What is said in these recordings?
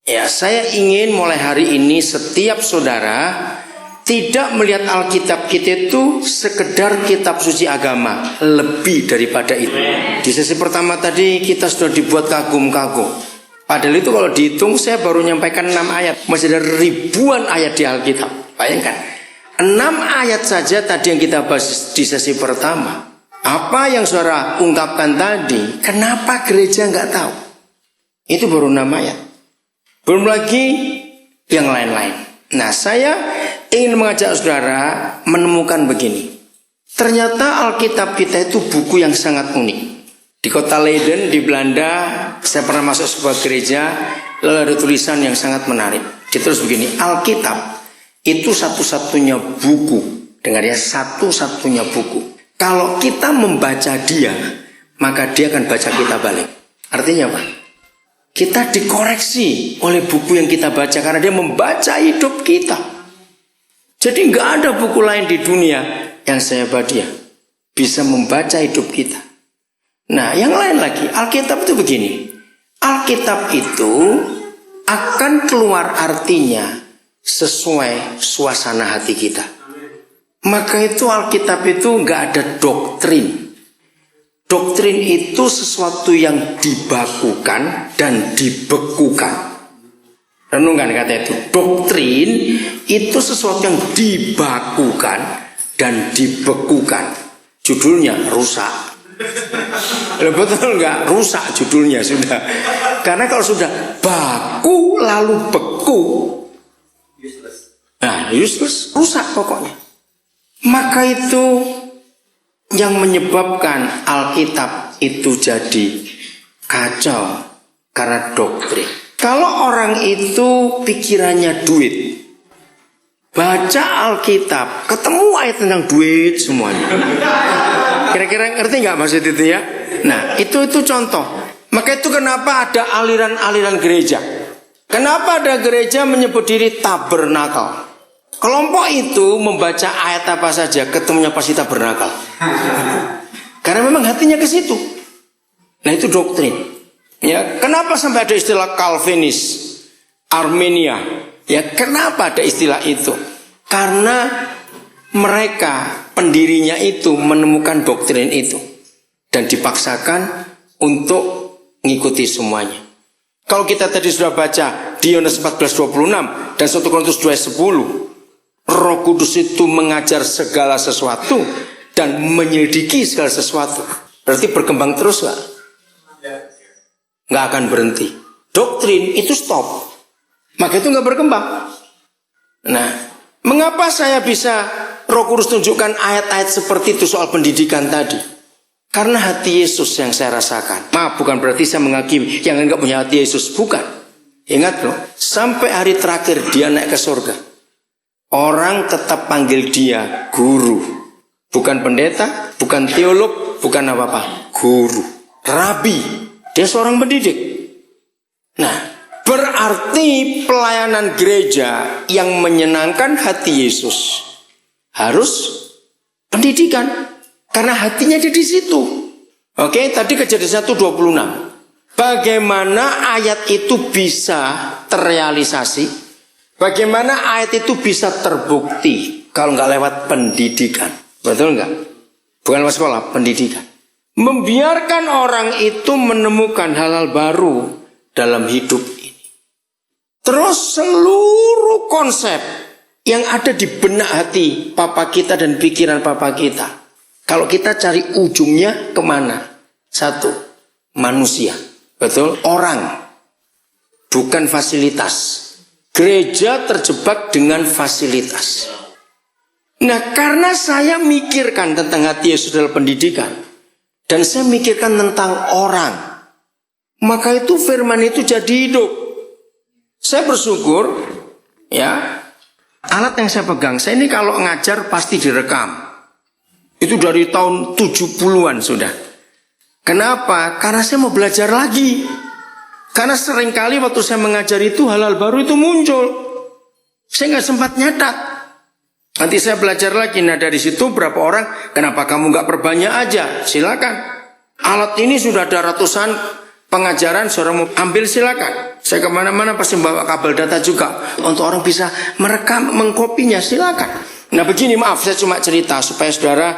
Ya, saya ingin mulai hari ini setiap saudara tidak melihat Alkitab kita itu sekedar kitab suci agama, lebih daripada itu. Di sesi pertama tadi kita sudah dibuat kagum-kagum. Padahal itu kalau dihitung saya baru nyampaikan 6 ayat. Masih ada ribuan ayat di Alkitab. Bayangkan, 6 ayat saja tadi yang kita bahas di sesi pertama. Apa yang saudara ungkapkan tadi, kenapa gereja nggak tahu? Itu baru 6 ayat. Belum lagi yang lain-lain. Nah, saya ingin mengajak saudara menemukan begini. Ternyata Alkitab kita itu buku yang sangat unik. Di kota Leiden di Belanda, saya pernah masuk sebuah gereja, lalu ada tulisan yang sangat menarik. Ditulis begini, Alkitab itu satu-satunya buku. Dengar ya, satu-satunya buku. Kalau kita membaca dia, maka dia akan baca kita balik. Artinya apa? Kita dikoreksi oleh buku yang kita baca karena dia membaca hidup kita. Jadi nggak ada buku lain di dunia yang sehebat dia bisa membaca hidup kita. Nah, yang lain lagi, Alkitab itu begini. Alkitab itu akan keluar artinya sesuai suasana hati kita. Maka itu Alkitab itu nggak ada doktrin. Doktrin itu sesuatu yang dibakukan dan dibekukan. Renungkan kata itu. Doktrin itu sesuatu yang dibakukan dan dibekukan. Judulnya rusak. Betul nggak? Rusak judulnya sudah. Karena kalau sudah baku lalu beku, nah useless, rusak pokoknya. Maka itu yang menyebabkan Alkitab itu jadi kacau karena doktrin. Kalau orang itu pikirannya duit, baca Alkitab, ketemu ayat tentang duit semuanya. Kira-kira ngerti nggak maksud itu ya? Nah, itu contoh. Maka itu kenapa ada aliran-aliran gereja. Kenapa ada gereja menyebut diri tabernakel? Kelompok itu membaca ayat apa saja ketemunya pasti tabernakel. Karena memang hatinya ke situ. Nah, itu doktrin. Ya, kenapa sampai ada istilah Calvinis, Armenia? Ya, kenapa ada istilah itu? Karena mereka pendirinya itu menemukan doktrin itu dan dipaksakan untuk mengikuti semuanya. Kalau kita tadi sudah baca di Yohanes 14:26 dan 1 Korintus 2:10, Roh Kudus itu mengajar segala sesuatu dan menyelidiki segala sesuatu. Berarti berkembang terus gak? Gak akan berhenti. Doktrin itu stop. Maka itu gak berkembang. Nah, mengapa saya bisa Roh Kudus tunjukkan ayat-ayat seperti itu soal pendidikan tadi? Karena hati Yesus yang saya rasakan. Maaf, bukan berarti saya menghakimi yang gak punya hati Yesus. Bukan. Ingat loh, sampai hari terakhir dia naik ke surga. Orang tetap panggil dia guru. Bukan pendeta, bukan teolog, bukan apa-apa. Guru, rabi. Dia seorang pendidik. Nah, berarti pelayanan gereja yang menyenangkan hati Yesus harus pendidikan. Karena hatinya ada di situ. Oke, tadi Kejadian 1:26. Bagaimana ayat itu bisa terrealisasi? Bagaimana ayat itu bisa terbukti kalau nggak lewat pendidikan? Betul nggak? Bukan lewat sekolah, pendidikan. Membiarkan orang itu menemukan hal-hal baru dalam hidup ini. Terus seluruh konsep yang ada di benak hati papa kita dan pikiran papa kita, kalau kita cari ujungnya kemana? Satu, manusia. Betul? Orang. Bukan fasilitas. Gereja terjebak dengan fasilitas. Nah, karena saya mikirkan tentang hati Yesus dalam pendidikan, dan saya mikirkan tentang orang, maka itu firman itu jadi hidup. Saya bersyukur, ya, alat yang saya pegang, saya ini kalau ngajar pasti direkam. Itu dari tahun 70-an sudah. Kenapa? Karena saya mau belajar lagi. Karena seringkali waktu saya mengajar itu hal-hal baru itu muncul. Saya nggak sempat nyatat. Nanti saya belajar lagi. Nah, dari situ berapa orang, kenapa kamu nggak perbanyak aja? Silakan. Alat ini sudah ada ratusan pengajaran, saudara mau ambil silakan. Saya kemana-mana pasti bawa kabel data juga untuk orang bisa merekam, mengkopinya, silakan. Nah begini, maaf saya cuma cerita supaya saudara,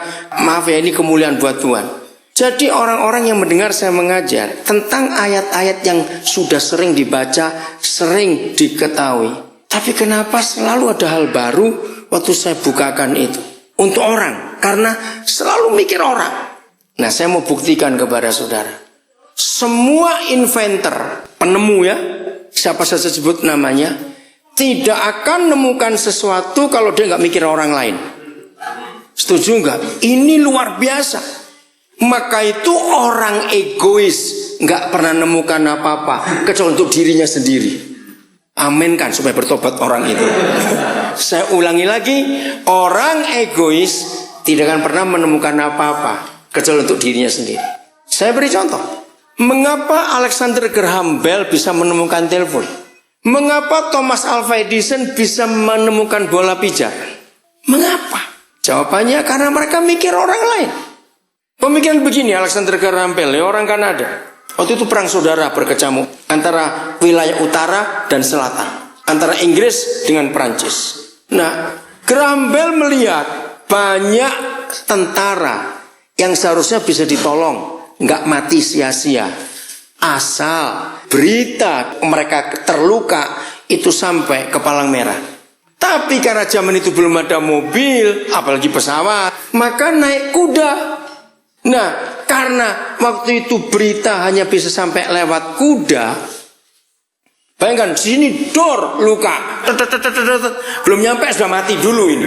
maaf ya, ini kemuliaan buat Tuhan. Jadi orang-orang yang mendengar saya mengajar tentang ayat-ayat yang sudah sering dibaca, sering diketahui, tapi kenapa selalu ada hal baru waktu saya bukakan itu untuk orang? Karena selalu mikir orang. Nah saya mau buktikan kepada saudara, semua inventor, penemu ya, siapa saja sebut namanya, tidak akan nemukan sesuatu kalau dia nggak mikir orang lain. Setuju nggak? Ini luar biasa. Maka itu orang egois nggak pernah nemukan apa-apa kecuali untuk dirinya sendiri. Amin kan, supaya bertobat orang itu. Saya ulangi lagi, orang egois tidak akan pernah menemukan apa-apa kecuali untuk dirinya sendiri. Saya beri contoh. Mengapa Alexander Graham Bell bisa menemukan telepon? Mengapa Thomas Alva Edison bisa menemukan bola pijar? Mengapa? Jawabannya karena mereka mikir orang lain. Pemikiran begini, Alexander Graham Bell, orang Kanada. Waktu itu perang saudara berkecamuk antara wilayah utara dan selatan, antara Inggris dengan Perancis. Nah, Graham Bell melihat banyak tentara yang seharusnya bisa ditolong, nggak mati sia-sia. Asal berita mereka terluka itu sampai ke Palang Merah. Tapi karena zaman itu belum ada mobil, apalagi pesawat, maka naik kuda. Nah, karena waktu itu berita hanya bisa sampai lewat kuda, bayangkan sini dor luka, belum nyampe sudah mati dulu ini.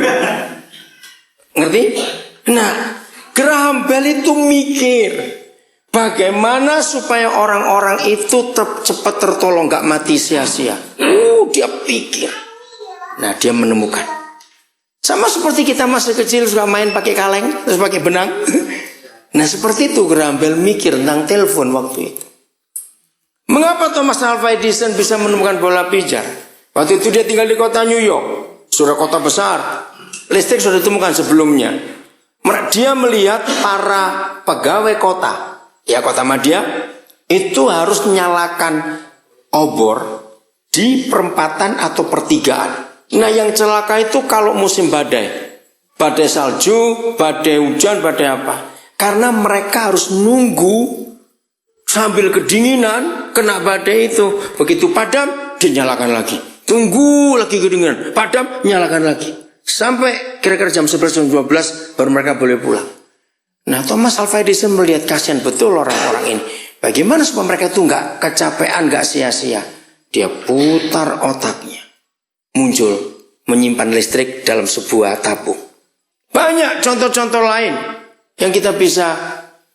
Ngerti? Nah, Graham Bell itu mikir bagaimana supaya orang-orang itu cepat tertolong, gak mati sia-sia. Dia pikir. Nah, dia menemukan. Sama seperti kita masih kecil suka main pakai kaleng, terus pakai benang. Nah, seperti itu Graham Bell mikir tentang telepon waktu itu. Mengapa Thomas Alva Edison bisa menemukan bola pijar? Waktu itu dia tinggal di kota New York, sudah kota besar. Listrik sudah ditemukan sebelumnya. Dia melihat para pegawai kota, ya kota Madya, itu harus menyalakan obor di perempatan atau pertigaan. Nah, yang celaka itu kalau musim badai, badai salju, badai hujan, badai apa? Karena mereka harus nunggu sambil kedinginan, kena badai itu. Begitu padam, dinyalakan lagi. Tunggu lagi kedinginan, padam, nyalakan lagi. Sampai kira-kira jam 11, jam 12 baru mereka boleh pulang. Nah, Thomas Alva Edison melihat kasihan betul orang-orang ini. Bagaimana supaya mereka itu nggak kecapean, nggak sia-sia. Dia putar otaknya. Muncul menyimpan listrik dalam sebuah tabung. Banyak contoh-contoh lain yang kita bisa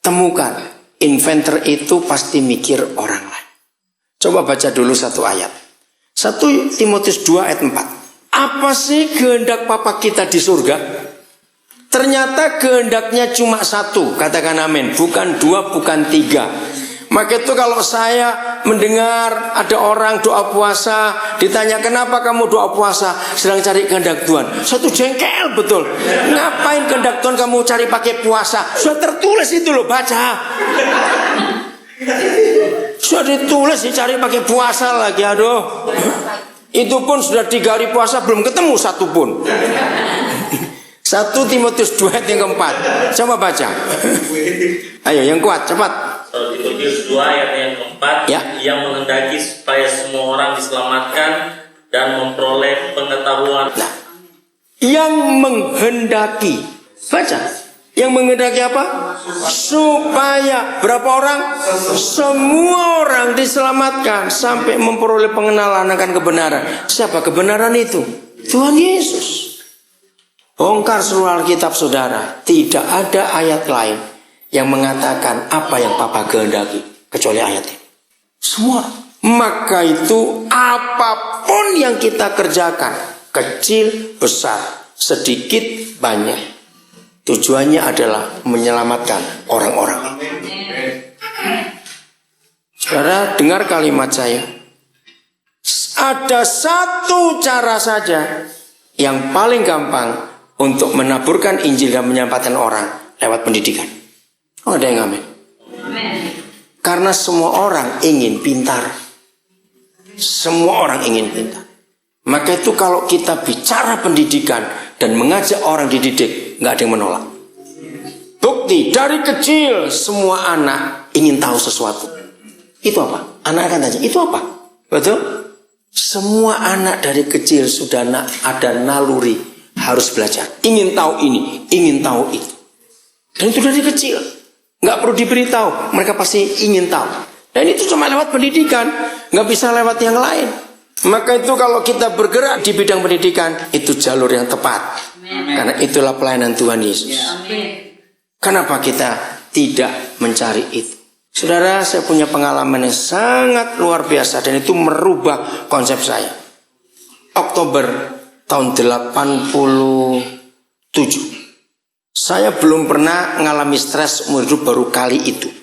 temukan. Inventor itu pasti mikir orang lain. Coba baca dulu satu ayat. 1 Timotius 2 ayat 4. Apa sih kehendak Papa kita di surga? Ternyata kehendaknya cuma satu. Katakan amin. Bukan 2, bukan 3. Maka itu kalau saya mendengar ada orang doa puasa, ditanya kenapa kamu doa puasa, sedang cari kehendak Tuhan. Satu jengkel betul. Ngapain kehendak Tuhan kamu cari pakai puasa? Sudah tertulis itu loh, baca. Sudah ditulis dicari pakai puasa lagi, aduh. Itu pun sudah 3 hari puasa belum ketemu satu pun. 1 Timotius 2 ayat yang keempat. Coba baca. Ayo yang kuat, cepat. 1 Timotius 2 ayat yang keempat, ya. Yang menghendaki supaya semua orang diselamatkan dan memperoleh pengetahuan. Nah, yang menghendaki, baca. Yang menghendaki apa? Supaya berapa orang? Semua orang diselamatkan sampai memperoleh pengenalan akan kebenaran. Siapa kebenaran itu? Tuhan Yesus. Bongkar seluruh Alkitab saudara, tidak ada ayat lain yang mengatakan apa yang Papa kehendaki kecuali ayat ini. Semua. Maka itu apapun yang kita kerjakan, kecil, besar, sedikit, banyak, tujuannya adalah menyelamatkan orang-orang. Saudara dengar kalimat saya. Ada satu cara saja yang paling gampang untuk menaburkan Injil dan menyampaikan orang lewat pendidikan. Oh, ada yang amin. Karena semua orang ingin pintar. Semua orang ingin pintar. Maka itu kalau kita bicara pendidikan dan mengajak orang dididik, nggak ada yang menolak. Bukti dari kecil semua anak ingin tahu sesuatu. Itu apa? Anak akan tanya, itu apa? Betul? Semua anak dari kecil sudah ada naluri harus belajar. Ingin tahu ini, ingin tahu itu. Dan itu dari kecil. Nggak perlu diberitahu, mereka pasti ingin tahu. Dan itu cuma lewat pendidikan, nggak bisa lewat yang lain. Maka itu kalau kita bergerak di bidang pendidikan, itu jalur yang tepat. Karena itulah pelayanan Tuhan Yesus. Kenapa kita tidak mencari itu? Saudara, saya punya pengalaman yang sangat luar biasa dan itu merubah konsep saya. Oktober tahun 87. Saya belum pernah mengalami stres umur hidup baru kali itu.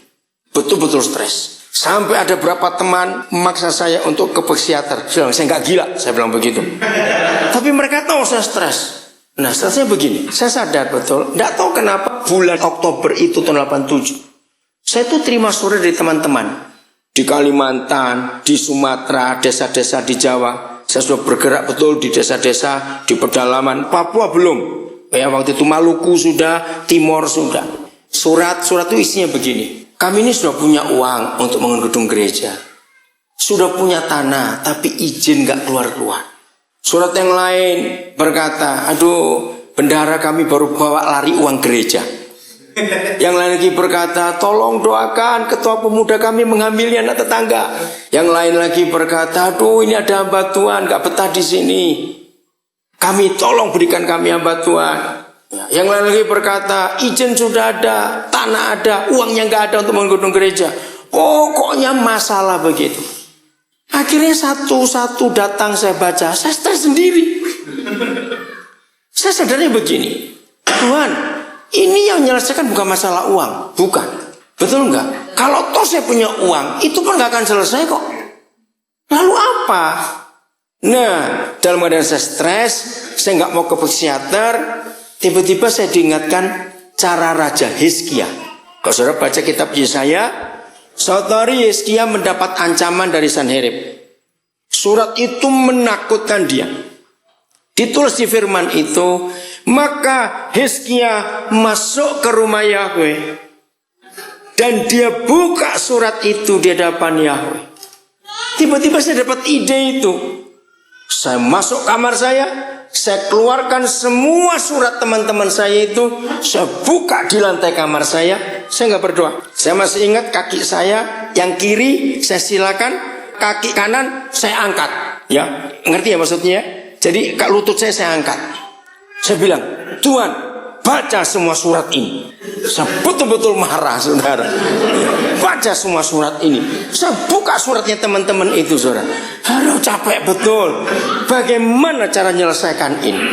Betul-betul stres. Sampai ada beberapa teman memaksa saya untuk ke psikiater. Saya nggak gila, saya bilang begitu. Tapi mereka tahu saya stres. Nah, stresnya begini. Saya sadar betul, nggak tahu kenapa bulan Oktober itu tahun 87. Saya tuh terima surat dari teman-teman di Kalimantan, di Sumatera, desa-desa di Jawa. Saya sudah bergerak betul di desa-desa, di pedalaman. Papua belum. Ya, waktu itu Maluku sudah, Timor sudah. Surat itu isinya begini. Kami ini sudah punya uang untuk membangun gedung gereja. Sudah punya tanah, tapi izin gak keluar-keluar. Surat yang lain berkata, aduh, bendahara kami baru bawa lari uang gereja. Yang lain lagi berkata, tolong doakan ketua pemuda kami mengambilnya anak tetangga. Yang lain lagi berkata, aduh, ini ada hamba Tuhan gak betah di sini. Kami tolong berikan kami hamba Tuhan. Yang lain lagi berkata, izin sudah ada, tanah ada, uangnya nggak ada untuk membangun gedung gereja. Pokoknya masalah begitu. Akhirnya satu-satu datang saya baca, saya stres sendiri. Saya sadarnya begini, Tuhan, ini yang menyelesaikan bukan masalah uang, bukan. Betul nggak? Kalau toh saya punya uang, itu pun nggak akan selesai kok. Lalu apa? Nah, dalam keadaan saya stres, saya nggak mau ke psikiater. Tiba-tiba saya diingatkan cara Raja Hizkia. Kalau saudara baca kitab Yesaya, saudari Hizkia mendapat ancaman dari Sanherib. Surat itu menakutkan dia. Ditulis di firman itu, maka Hizkia masuk ke rumah Yahweh dan dia buka surat itu di hadapan Yahweh. Tiba-tiba saya dapat ide itu. Saya masuk kamar saya keluarkan semua surat teman-teman saya itu, saya buka di lantai kamar saya nggak berdoa. Saya masih ingat kaki saya yang kiri saya silakan, kaki kanan saya angkat. Ya, ngerti ya maksudnya? Jadi lutut saya angkat. Saya bilang, Tuhan, baca semua surat ini. Saya betul-betul marah, saudara. Baca semua surat ini. Saya buka suratnya teman-teman itu, saudara. Aduh, capek betul. Bagaimana cara menyelesaikan ini?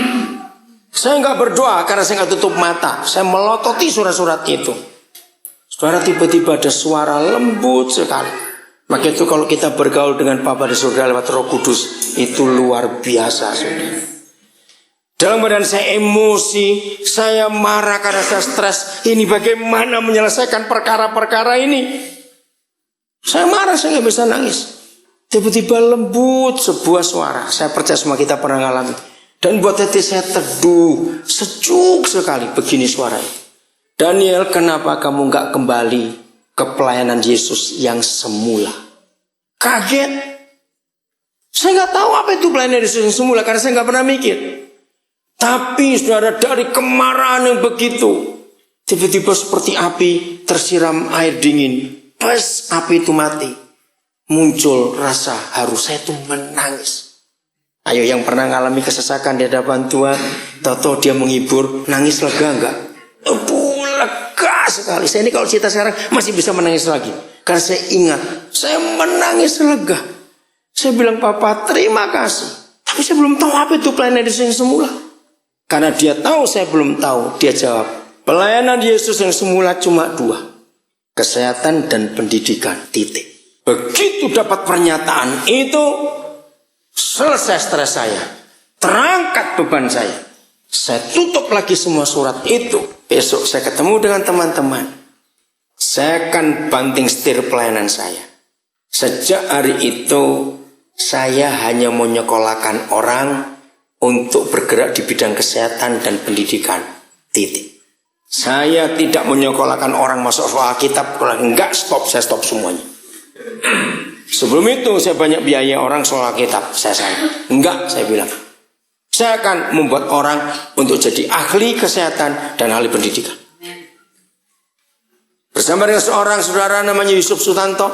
Saya nggak berdoa karena saya nggak tutup mata. Saya melototi surat-surat itu. Saudara, tiba-tiba ada suara lembut sekali. Maka itu kalau kita bergaul dengan Bapa di surga lewat Roh Kudus, itu luar biasa, saudara. Dalam badan saya emosi, saya marah karena saya stres. Ini bagaimana menyelesaikan perkara-perkara ini? Saya marah, saya nggak bisa nangis. Tiba-tiba lembut sebuah suara. Saya percaya semua kita pernah ngalami. Dan buat hati saya teduh, sejuk sekali begini suara itu. Daniel, kenapa kamu nggak kembali ke pelayanan Yesus yang semula? Kaget. Saya nggak tahu apa itu pelayanan Yesus yang semula karena saya nggak pernah mikir. Tapi saudara, dari kemarahan yang begitu, tiba-tiba seperti api tersiram air dingin. Pas api itu mati, muncul rasa haru. Saya itu menangis. Ayo yang pernah mengalami kesesakan di hadapan Tuhan, tahu-tahu dia menghibur, nangis lega enggak? Lega sekali. Saya ini kalau cerita sekarang masih bisa menangis lagi. Karena saya ingat, saya menangis lega. Saya bilang, Papa, terima kasih. Tapi saya belum tahu apa itu pelayanan Yesus yang semula. Karena dia tahu saya belum tahu, dia jawab, pelayanan Yesus yang semula cuma 2. Kesehatan dan pendidikan, titik. Begitu dapat pernyataan itu, selesai stres saya. Terangkat beban saya. Saya tutup lagi semua surat itu. Besok saya ketemu dengan teman-teman. saya akan banting setir pelayanan saya. Sejak hari itu saya hanya menyekolahkan orang untuk bergerak di bidang kesehatan dan pendidikan. Titik. Saya tidak menyekolahkan orang masuk soal kitab. Enggak, saya stop semuanya. Sebelum itu saya banyak biaya orang soal kitab. Saya enggak, saya bilang. Saya akan membuat orang untuk jadi ahli kesehatan dan ahli pendidikan. Bersama dengan seorang saudara namanya Yusuf Sutanto,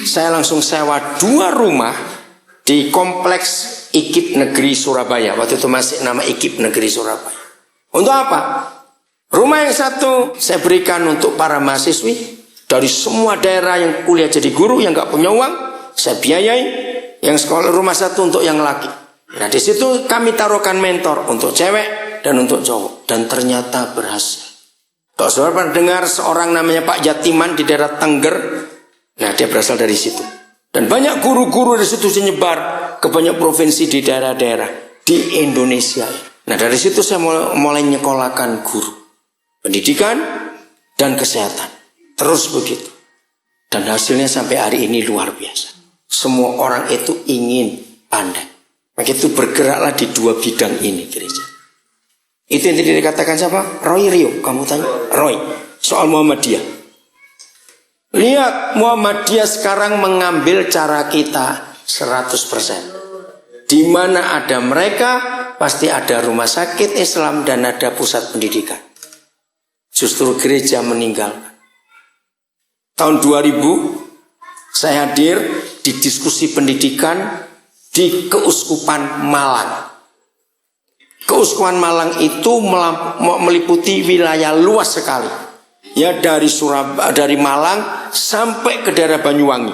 saya langsung sewa 2 rumah di kompleks IKIP Negeri Surabaya. Waktu itu masih nama IKIP Negeri Surabaya. Untuk apa? Rumah yang satu saya berikan untuk para mahasiswi dari semua daerah yang kuliah jadi guru, yang gak punya uang, saya biayai. Yang sekolah rumah satu untuk yang laki. Nah di situ kami taruhkan mentor untuk cewek dan untuk cowok. Dan ternyata berhasil. Kalau saudara pernah dengar seorang namanya Pak Yatiman di daerah Tengger, nah dia berasal dari situ. Dan banyak guru-guru dari situ menyebar ke banyak provinsi di daerah-daerah di Indonesia. Nah dari situ saya mulai nyekolahkan guru pendidikan dan kesehatan. Terus begitu. Dan hasilnya sampai hari ini luar biasa. Semua orang itu ingin pandai. Maka itu bergeraklah di 2 bidang ini gereja. Itu yang tadi dikatakan siapa? Roy Rio. Kamu tanya Roy soal Muhammadiyah. Lihat, Muhammadiyah sekarang mengambil cara kita 100%. Di mana ada mereka, pasti ada rumah sakit Islam dan ada pusat pendidikan. Justru gereja meninggalkan. Tahun 2000, saya hadir di diskusi pendidikan di Keuskupan Malang. Keuskupan Malang itu meliputi wilayah luas sekali. Ya dari Malang sampai ke daerah Banyuwangi.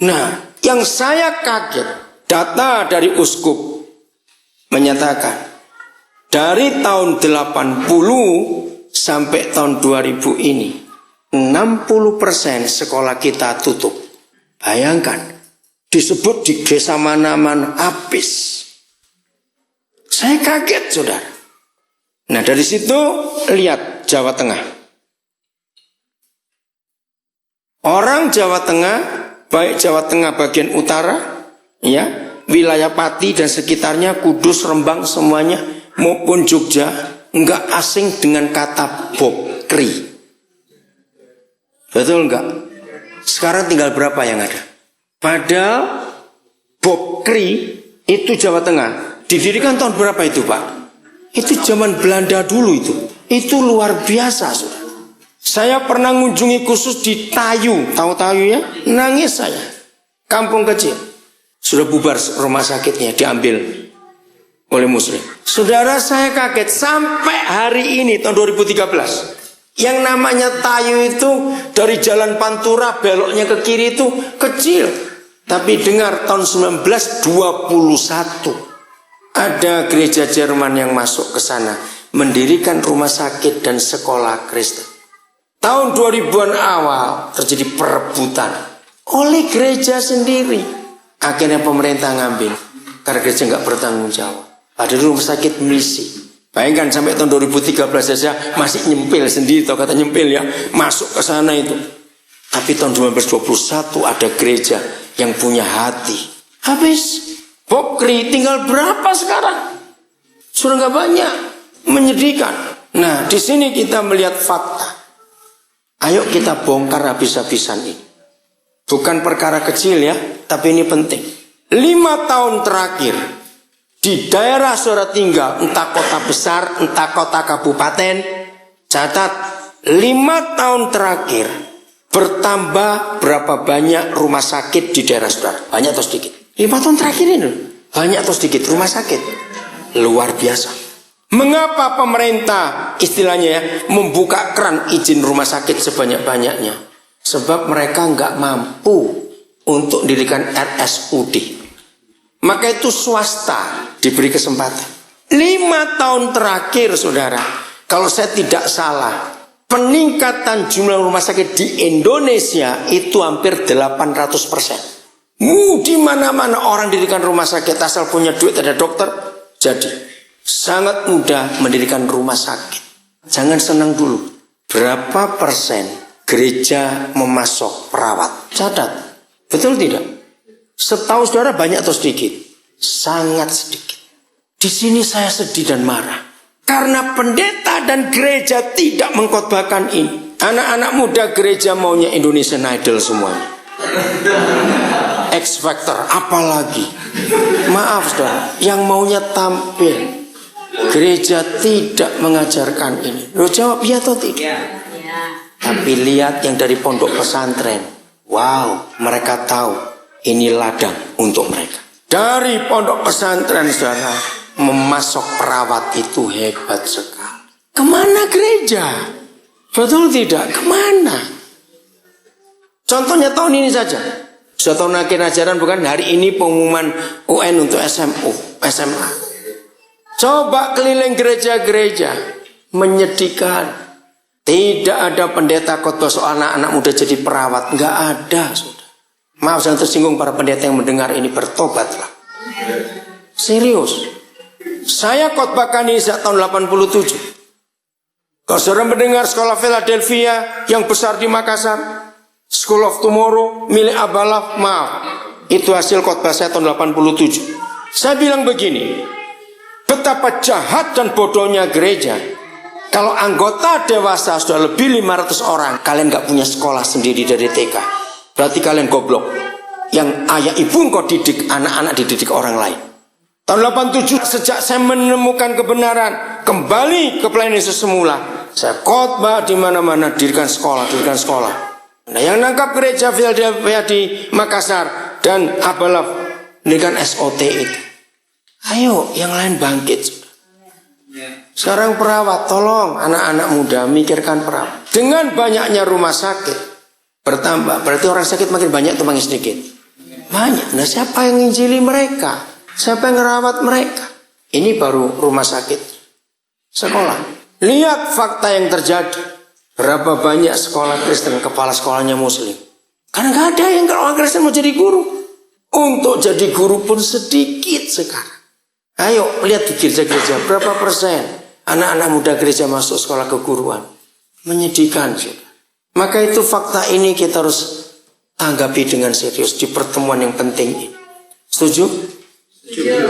Nah, yang saya kaget, data dari uskup menyatakan dari tahun 80 sampai tahun 2000 ini 60% sekolah kita tutup. Bayangkan, disebut di desa mana-mana habis. Saya kaget, saudara. Nah, dari situ lihat Jawa Tengah. Orang Jawa Tengah, baik Jawa Tengah bagian utara, ya, wilayah Pati dan sekitarnya, Kudus, Rembang semuanya, maupun Jogja, enggak asing dengan kata Bokri. Betul enggak? Sekarang tinggal berapa yang ada? Padahal Bokri itu Jawa Tengah. Didirikan tahun berapa itu, Pak? Itu zaman Belanda dulu itu. Itu luar biasa, saudara. Saya pernah mengunjungi khusus di Tayu. Tahu Tayu ya? Nangis saya. Kampung kecil. Sudah bubar rumah sakitnya, diambil oleh Muslim. Saudara, saya kaget. Sampai hari ini, tahun 2013. Yang namanya Tayu itu dari Jalan Pantura beloknya ke kiri itu kecil. Tapi dengar, tahun 1921 ada gereja Jerman yang masuk ke sana, mendirikan rumah sakit dan sekolah Kristen. Tahun 2000-an awal terjadi perebutan oleh gereja sendiri. Akhirnya pemerintah ngambil karena gereja nggak bertanggung jawab. Ada rumah sakit misi. Bayangkan sampai tahun 2013 saja masih nyempil sendiri, atau kata nyempil ya, masuk ke sana itu. Tapi tahun 2021 ada gereja yang punya hati. Habis. Bokri tinggal berapa sekarang? Sudah nggak banyak. Menyedihkan. Nah, di sini kita melihat fakta. Ayo kita bongkar habis-habisan ini. Bukan perkara kecil ya, tapi ini penting. 5 tahun terakhir di daerah saudara tinggal, entah kota besar, entah kota kabupaten, catat 5 tahun terakhir bertambah berapa banyak rumah sakit di daerah saudara? Banyak atau sedikit? 5 tahun terakhir ini banyak atau sedikit rumah sakit? Luar biasa. Mengapa pemerintah istilahnya ya membuka keran izin rumah sakit sebanyak-banyaknya? Sebab mereka nggak mampu untuk dirikan RSUD. Maka itu swasta diberi kesempatan. 5 tahun terakhir, saudara, kalau saya tidak salah, peningkatan jumlah rumah sakit di Indonesia itu hampir 800%. Di mana-mana orang dirikan rumah sakit, asal punya duit ada dokter, jadi sangat mudah mendirikan rumah sakit. Jangan senang dulu. berapa persen gereja memasok perawat? Catat, betul tidak? Setahu saudara banyak atau sedikit? Sangat sedikit. Di sini saya sedih dan marah. Karena pendeta dan gereja tidak mengkhotbahkan ini. Anak-anak muda gereja maunya Indonesian Idol semuanya. X Factor, apalagi. Maaf saudara, yang maunya tampil. Gereja tidak mengajarkan ini. Lo jawab iya atau tidak? Tapi lihat yang dari pondok pesantren. Wow, mereka tahu ini ladang untuk mereka. Dari pondok pesantren saudara, memasok perawat itu hebat sekali. Kemana gereja? Betul tidak? Kemana? Contohnya tahun ini saja. Sudah tahun akhir ajaran bukan? Hari ini pengumuman UN untuk SMA. Coba keliling gereja-gereja. Menyedihkan. Tidak ada pendeta khotbah soal anak-anak muda jadi perawat. Enggak ada. Sudah. Maaf jangan tersinggung para pendeta yang mendengar ini, bertobatlah. Serius. Saya khotbahkan ini sejak tahun 87. Kalau saudara mendengar sekolah Philadelphia yang besar di Makassar, School of Tomorrow milik Abalaf, maaf, itu hasil khotbah saya tahun 87. Saya bilang begini, betapa jahat dan bodohnya gereja. Kalau anggota dewasa sudah lebih 500 orang, kalian gak punya sekolah sendiri dari TK. Berarti kalian goblok. Yang ayah ibu engkau didik, anak-anak dididik orang lain. Tahun 87 sejak saya menemukan kebenaran, kembali ke pelayanan Yesus semula, saya khotbah di mana-mana, dirikan sekolah. Nah, yang nangkap gereja Philadelphia di Makassar dan Abalaf dengan SOT itu. Ayo, yang lain bangkit. Sekarang perawat, tolong anak-anak muda mikirkan perawat. Dengan banyaknya rumah sakit bertambah, berarti orang sakit makin banyak atau makin sedikit? Banyak. Nah, siapa yang nginjili mereka? Siapa yang ngerawat mereka? Ini baru rumah sakit, sekolah. Lihat fakta yang terjadi. Berapa banyak sekolah Kristen, kepala sekolahnya Muslim. Karena gak ada yang orang Kristen mau jadi guru. Untuk jadi guru pun sedikit sekarang. Ayo lihat di gereja-gereja, berapa persen anak-anak muda gereja masuk sekolah keguruan. Menyedihkan. Maka itu fakta ini kita harus tanggapi dengan serius di pertemuan yang penting ini. Setuju?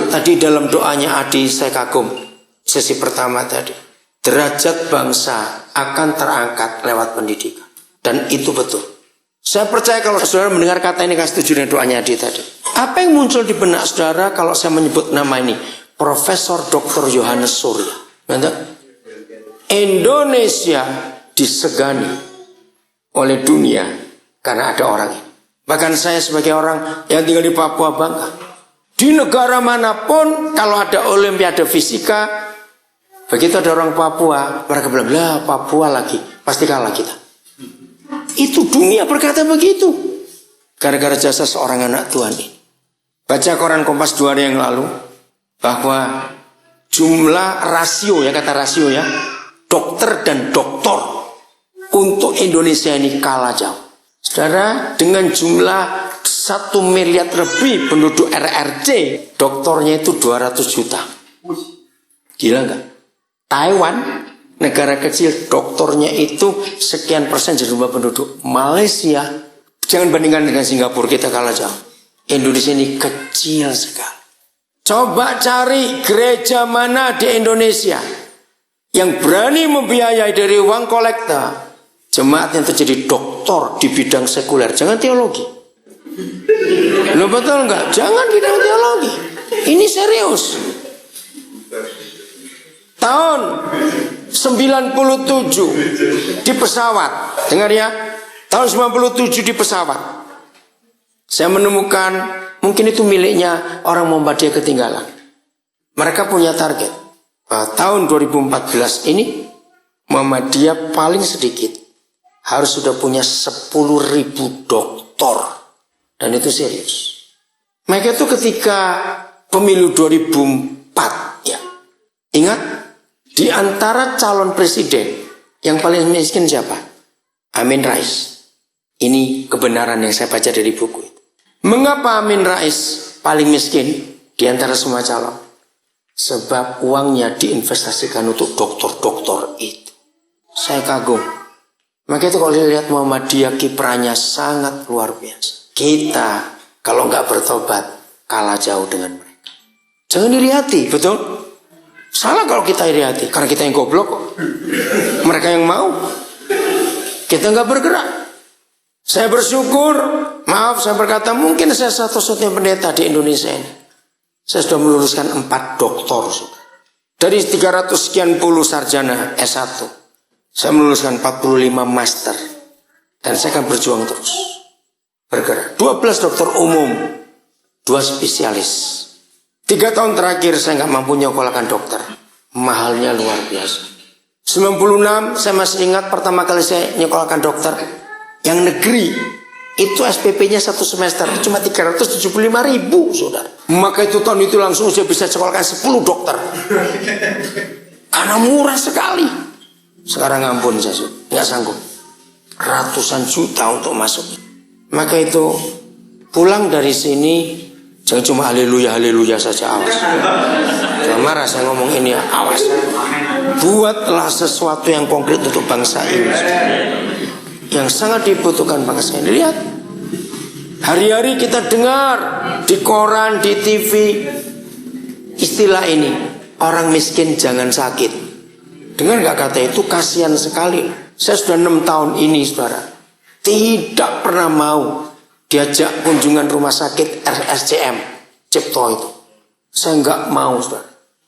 Tadi dalam doanya Adi saya kagum. Sesi pertama tadi. Derajat bangsa akan terangkat lewat pendidikan. Dan itu betul. Saya percaya kalau saudara mendengar kata ini, kan setuju dengan doanya Adi tadi. Apa yang muncul di benak saudara kalau saya menyebut nama ini? Profesor Dr. Yohanes Surya. Indonesia disegani oleh dunia karena ada orang ini. Bahkan saya sebagai orang yang tinggal di Papua bangga. Di negara manapun kalau ada olimpiade fisika, begitu ada orang Papua, mereka bilang, lah Papua lagi, pasti kalah kita. Itu dunia berkata begitu. Gara-gara jasa seorang anak Tuhan ini. Baca koran Kompas 2 hari yang lalu, bahwa jumlah rasio, ya kata rasio ya, dokter dan doktor untuk Indonesia ini kalah jauh. Saudara, dengan jumlah 1 miliar lebih penduduk RRC, doktornya itu 200 juta. Gila enggak? Taiwan, negara kecil, doktornya itu sekian persen dari jumlah penduduk. Malaysia, jangan bandingkan dengan Singapura, kita kalah jauh. Indonesia ini kecil sekali. Coba cari gereja mana di Indonesia yang berani membiayai dari uang kolektor jemaat yang terjadi doktor di bidang sekuler, jangan teologi. Lo betul enggak? Jangan bidang teologi. Ini serius. Tahun 97 di pesawat. Dengar ya. Tahun 97 di pesawat. Saya menemukan mungkin itu miliknya orang Muhammadiyah ketinggalan. Mereka punya target. Tahun 2014 ini Muhammadiyah paling sedikit harus sudah punya 10.000 doktor. Dan itu serius. Mereka itu ketika pemilu 2004 ya. Ingat, di antara calon presiden yang paling miskin siapa? Amin Rais. Ini kebenaran yang saya baca dari buku itu. Mengapa Amin Rais paling miskin di antara semua calon? Sebab uangnya diinvestasikan untuk doktor-doktor itu. Saya kagum. Maka itu kalau lihat Muhammadiyah kiprahnya sangat luar biasa. Kita kalau nggak bertobat kalah jauh dengan mereka. Jangan dirihati, betul? Salah kalau kita dirihati, karena kita yang goblok kok. Mereka yang mau. Kita nggak bergerak. Saya bersyukur, maaf saya berkata mungkin saya satu-satunya pendeta di Indonesia ini. Saya sudah meluluskan 4 doktor. Dari 300 sekian puluh sarjana S1. Saya meluluskan 45 master. Dan saya akan berjuang terus. Bergerak. 12 dokter umum. 2 spesialis. 3 tahun terakhir saya nggak mampu nyekolahkan dokter. Mahalnya luar biasa. 96 saya masih ingat pertama kali saya nyekolahkan dokter. Yang negeri. Itu SPP-nya 1 semester. Cuma 375.000 saudara. Maka itu tahun itu langsung saya bisa sekolahkan 10 dokter. Karena murah sekali. Sekarang ampun saya nggak sanggup. Ratusan juta untuk masuk. Maka itu pulang dari sini jangan cuma haleluya haleluya saja, awas. Jangan marah saya ngomong ini, awas. Buatlah sesuatu yang konkret untuk bangsa ini. Yang sangat dibutuhkan bangsa ini. Lihat. Hari-hari kita dengar di koran, di TV istilah ini, orang miskin jangan sakit. Dengar gak kata itu? Kasihan sekali. Saya sudah 6 tahun ini saudara, tidak pernah mau diajak kunjungan rumah sakit RSCM Cipto itu. Saya gak mau saudara.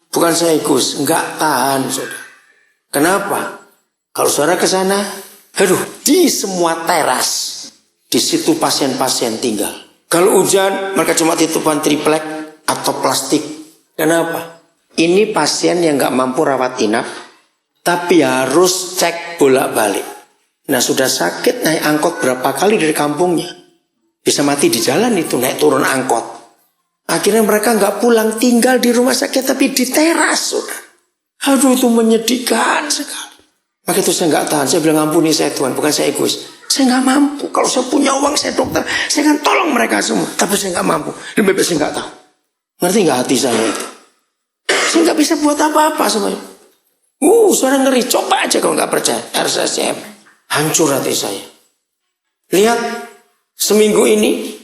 Bukan saya egois, gak tahan saudara. Kenapa? Kalau saudara ke sana, aduh, di semua teras di situ pasien-pasien tinggal. Kalau hujan mereka cuma titupan triplek atau plastik. Kenapa? Ini pasien yang gak mampu rawat inap, tapi harus cek bolak-balik. Nah sudah sakit naik angkot berapa kali dari kampungnya. Bisa mati di jalan itu naik turun angkot. Akhirnya mereka nggak pulang, tinggal di rumah sakit tapi di teras. Saudara. Aduh itu menyedihkan sekali. Maka itu saya nggak tahan. Saya bilang ampuni saya Tuhan, bukan saya egois. Saya nggak mampu. Kalau saya punya uang saya dokter, saya akan tolong mereka semua. Tapi saya nggak mampu. Lebih baik saya nggak tahu. Ngerti nggak hati saya itu? Saya nggak bisa buat apa-apa semuanya. Suara ngeri. Coba aja kalau nggak percaya. RSCM. Hancur hati saya. Lihat. Seminggu ini.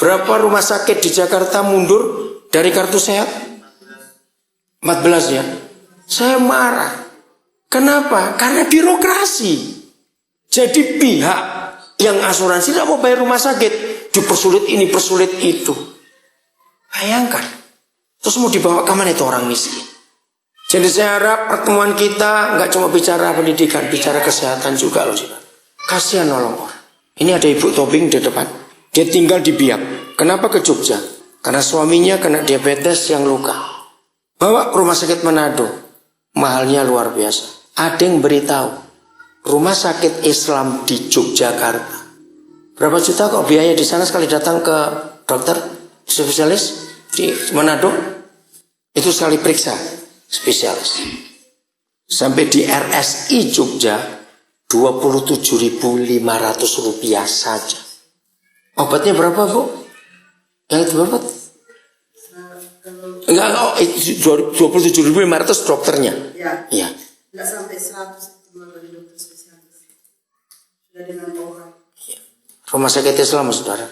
Berapa rumah sakit di Jakarta mundur dari kartu sehat? 14 ya. Saya marah. Kenapa? Karena birokrasi. Jadi pihak yang asuransi tidak mau bayar rumah sakit. Dipersulit ini, persulit itu. Bayangkan. Terus mau dibawa ke mana itu orang miskin? Jadi saya harap pertemuan kita nggak cuma bicara pendidikan, bicara kesehatan juga loh. Kasihan nolong orang. Ini ada Ibu Tobing di depan. Dia tinggal di Biak. Kenapa ke Jogja? Karena suaminya kena diabetes yang luka. Bawa ke rumah sakit Manado. Mahalnya luar biasa. Ada yang beritahu rumah sakit Islam di Yogyakarta. Berapa juta kok biaya di sana sekali datang ke dokter spesialis di Manado? Itu sekali periksa. Spesialis. Sampai di RSI Jogja 27.500 rupiah saja. Obatnya berapa Bu? Yang itu berapa? Enggak, 27.500 dokternya. Iya. Enggak sampai 100 cuma bagi dokter spesialis. Sudah dengan orang. Rumah sakit Islam saudara.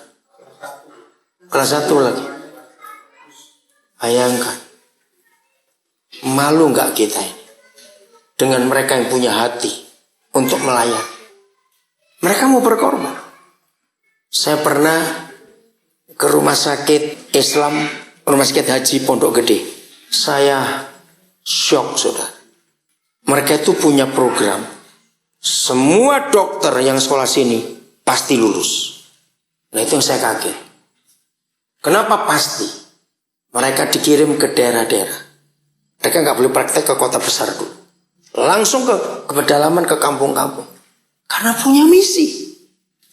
Kelas 1 lagi. Bayangkan. Malu nggak kita ini dengan mereka yang punya hati untuk melayani. Mereka mau berkorban. Saya pernah ke rumah sakit Islam, rumah sakit haji Pondok Gede. Saya shock saudara. Mereka itu punya program. Semua dokter yang sekolah sini pasti lulus. Nah itu yang saya kaget. Kenapa pasti? Mereka dikirim ke daerah-daerah. Mereka nggak boleh praktek ke kota besar dulu. Langsung ke pedalaman, ke kampung-kampung. Karena punya misi.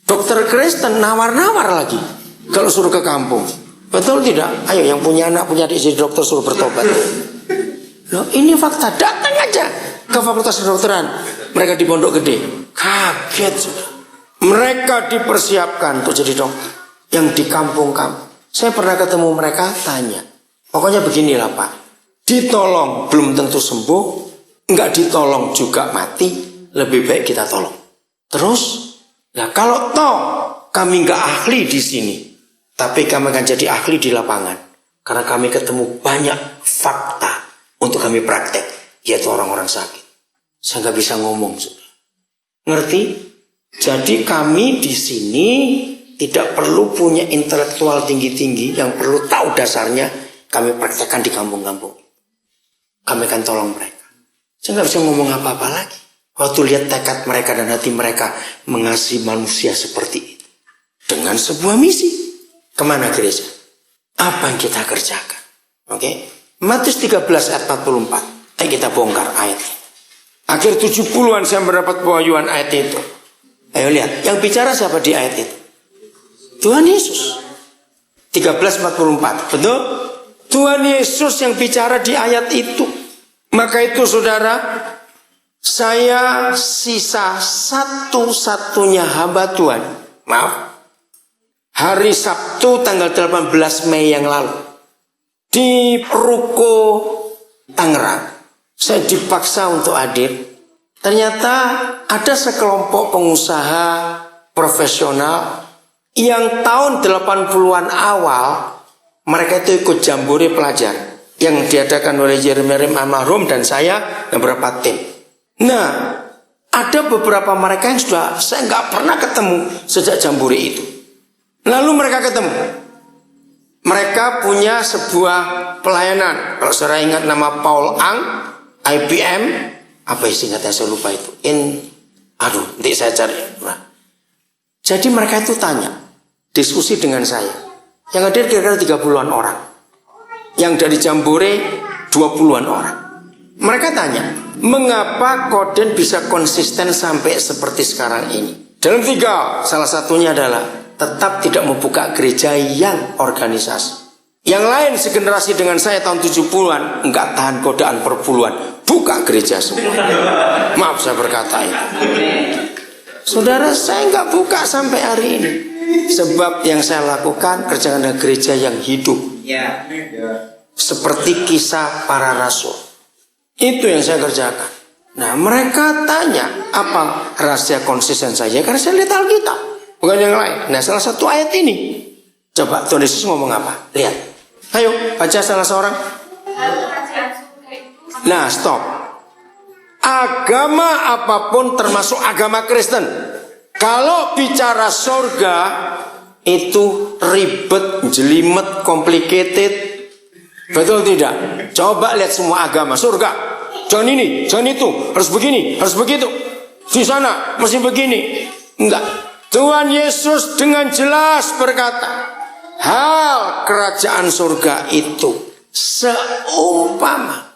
Dokter Kristen nawar-nawar lagi. Kalau suruh ke kampung. Betul tidak? Ayo yang punya anak, punya adik jadi dokter suruh bertobat. Loh ini fakta. Datang aja ke fakultas kedokteran. Mereka di Pondok Gede. Kaget sudah. Mereka dipersiapkan untuk jadi dokter. Yang di kampung-kampung. Saya pernah ketemu mereka, tanya. Pokoknya beginilah Pak. Ditolong belum tentu sembuh, enggak ditolong juga mati, lebih baik kita tolong. Terus, nah kalau toh kami nggak ahli di sini, tapi kami akan jadi ahli di lapangan. Karena kami ketemu banyak fakta untuk kami praktek, yaitu orang-orang sakit. Saya nggak bisa ngomong, saudara. Ngerti? Jadi kami di sini tidak perlu punya intelektual tinggi-tinggi, yang perlu tahu dasarnya kami praktekkan di kampung-kampung. Kami akan tolong mereka. Saya nggak bisa ngomong apa-apa lagi. Waktu lihat tekad mereka dan hati mereka mengasihi manusia seperti itu. Dengan sebuah misi. Kemana gereja? Apa yang kita kerjakan? Oke? Matius 13 ayat 44. Ayo kita bongkar ayatnya. Akhir 70-an saya mendapat pewahyuan ayat itu. Ayo lihat, yang bicara siapa di ayat itu? Tuhan Yesus. 13:44. Betul? Tuhan Yesus yang bicara di ayat itu. Maka itu saudara, saya sisa satu-satunya hamba Tuhan. Maaf. Hari Sabtu tanggal 18 Mei yang lalu. Di Ruko Tangerang. Saya dipaksa untuk hadir. Ternyata ada sekelompok pengusaha profesional yang tahun 80-an awal mereka itu ikut jambore pelajar yang diadakan oleh Jeremy Almarhum dan saya dan beberapa tim. Nah, ada beberapa mereka yang sudah saya nggak pernah ketemu sejak jambore itu. Lalu mereka ketemu. Mereka punya sebuah pelayanan. Kalau saudara ingat nama Paul Ang, IBM, apa singkatnya saya lupa itu. Nanti saya cari. Jadi mereka itu tanya. Diskusi dengan saya. Yang hadir kira-kira 30-an orang. Yang dari Jambore 20-an orang. Mereka tanya, mengapa Koden bisa konsisten sampai seperti sekarang ini? Dalam 3, salah satunya adalah tetap tidak membuka gereja yang organisasi. Yang lain segenerasi dengan saya tahun 70-an enggak tahan godaan perpuluhan, buka gereja semua. Maaf saya berkata itu. Saudara, saya enggak buka sampai hari ini. Sebab yang saya lakukan kerjakan dengan gereja yang hidup. Seperti kisah para rasul. Itu yang saya kerjakan. Nah, mereka tanya apa rahasia konsisten saya? Karena saya lihat Alkitab, bukan yang lain. Nah, salah satu ayat ini. Coba Tuhan Yesus ngomong apa? Lihat. Ayo, baca salah seorang. Nah, stop. Agama apapun termasuk agama Kristen, kalau bicara surga itu ribet, jelimet, complicated. Betul tidak? Coba lihat semua agama surga. Jangan ini, jangan itu, harus begini, harus begitu. Di sana mesti begini. Enggak. Tuhan Yesus dengan jelas berkata, hal kerajaan surga itu seumpama.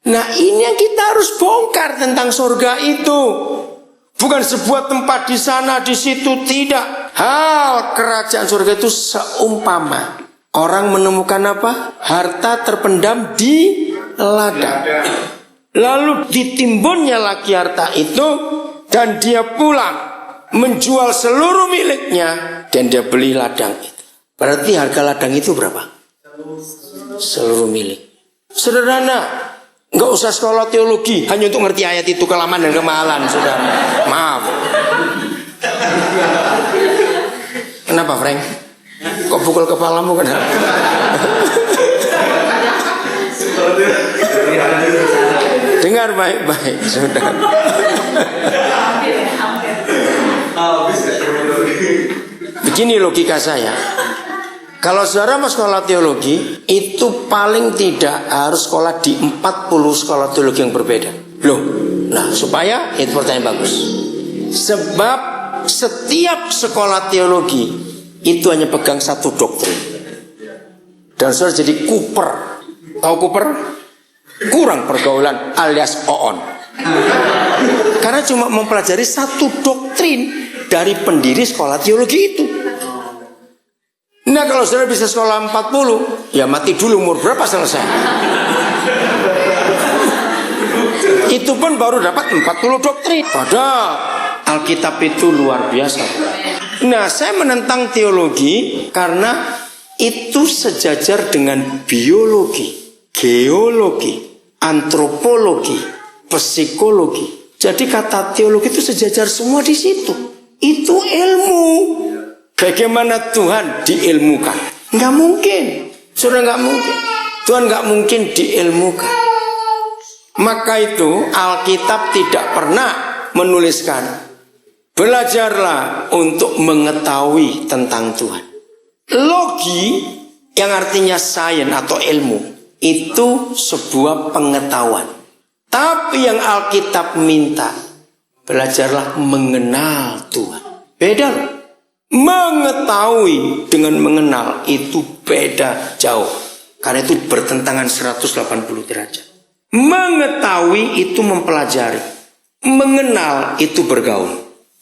Nah, ini yang kita harus bongkar tentang surga itu. Bukan sebuah tempat di sana, di situ, tidak. Hal kerajaan surga itu seumpama. Orang menemukan apa? Harta terpendam di ladang. Lalu ditimbunnya lagi harta itu dan dia pulang menjual seluruh miliknya dan dia beli ladang itu. Berarti harga ladang itu berapa? Seluruh milik. Sederhana. Nggak usah sekolah teologi hanya untuk ngerti ayat itu, kelamaan dan kemahalan, saudara. Maaf. Kenapa, Frank? Kok pukul kepalamu kenapa? Dengar baik-baik, saudara. Begini logika saya. Kalau saudara mau sekolah teologi, itu paling tidak harus sekolah di 40 sekolah teologi yang berbeda. Loh, nah supaya itu pertanyaan bagus. Sebab setiap sekolah teologi itu hanya pegang satu doktrin. Dan saudara jadi Cooper. Tahu Cooper? Kurang pergaulan alias oon. Karena cuma mempelajari satu doktrin dari pendiri sekolah teologi itu. Nah, kalau saudara bisa sekolah 40, ya mati dulu, umur berapa selesai? Itu pun baru dapat 40 doktrin. Padahal Alkitab itu luar biasa. Nah, saya menentang teologi karena itu sejajar dengan biologi, geologi, antropologi, psikologi. Jadi kata teologi itu sejajar semua di situ. Itu ilmu. Bagaimana Tuhan diilmukan? Nggak mungkin. Sudah nggak mungkin. Tuhan nggak mungkin diilmukan. Maka itu Alkitab tidak pernah menuliskan belajarlah untuk mengetahui tentang Tuhan. Logi yang artinya sains atau ilmu itu sebuah pengetahuan. Tapi yang Alkitab minta belajarlah mengenal Tuhan. Beda loh. Mengetahui dengan mengenal itu beda jauh. Karena itu bertentangan 180 derajat. Mengetahui itu mempelajari. Mengenal itu bergaul.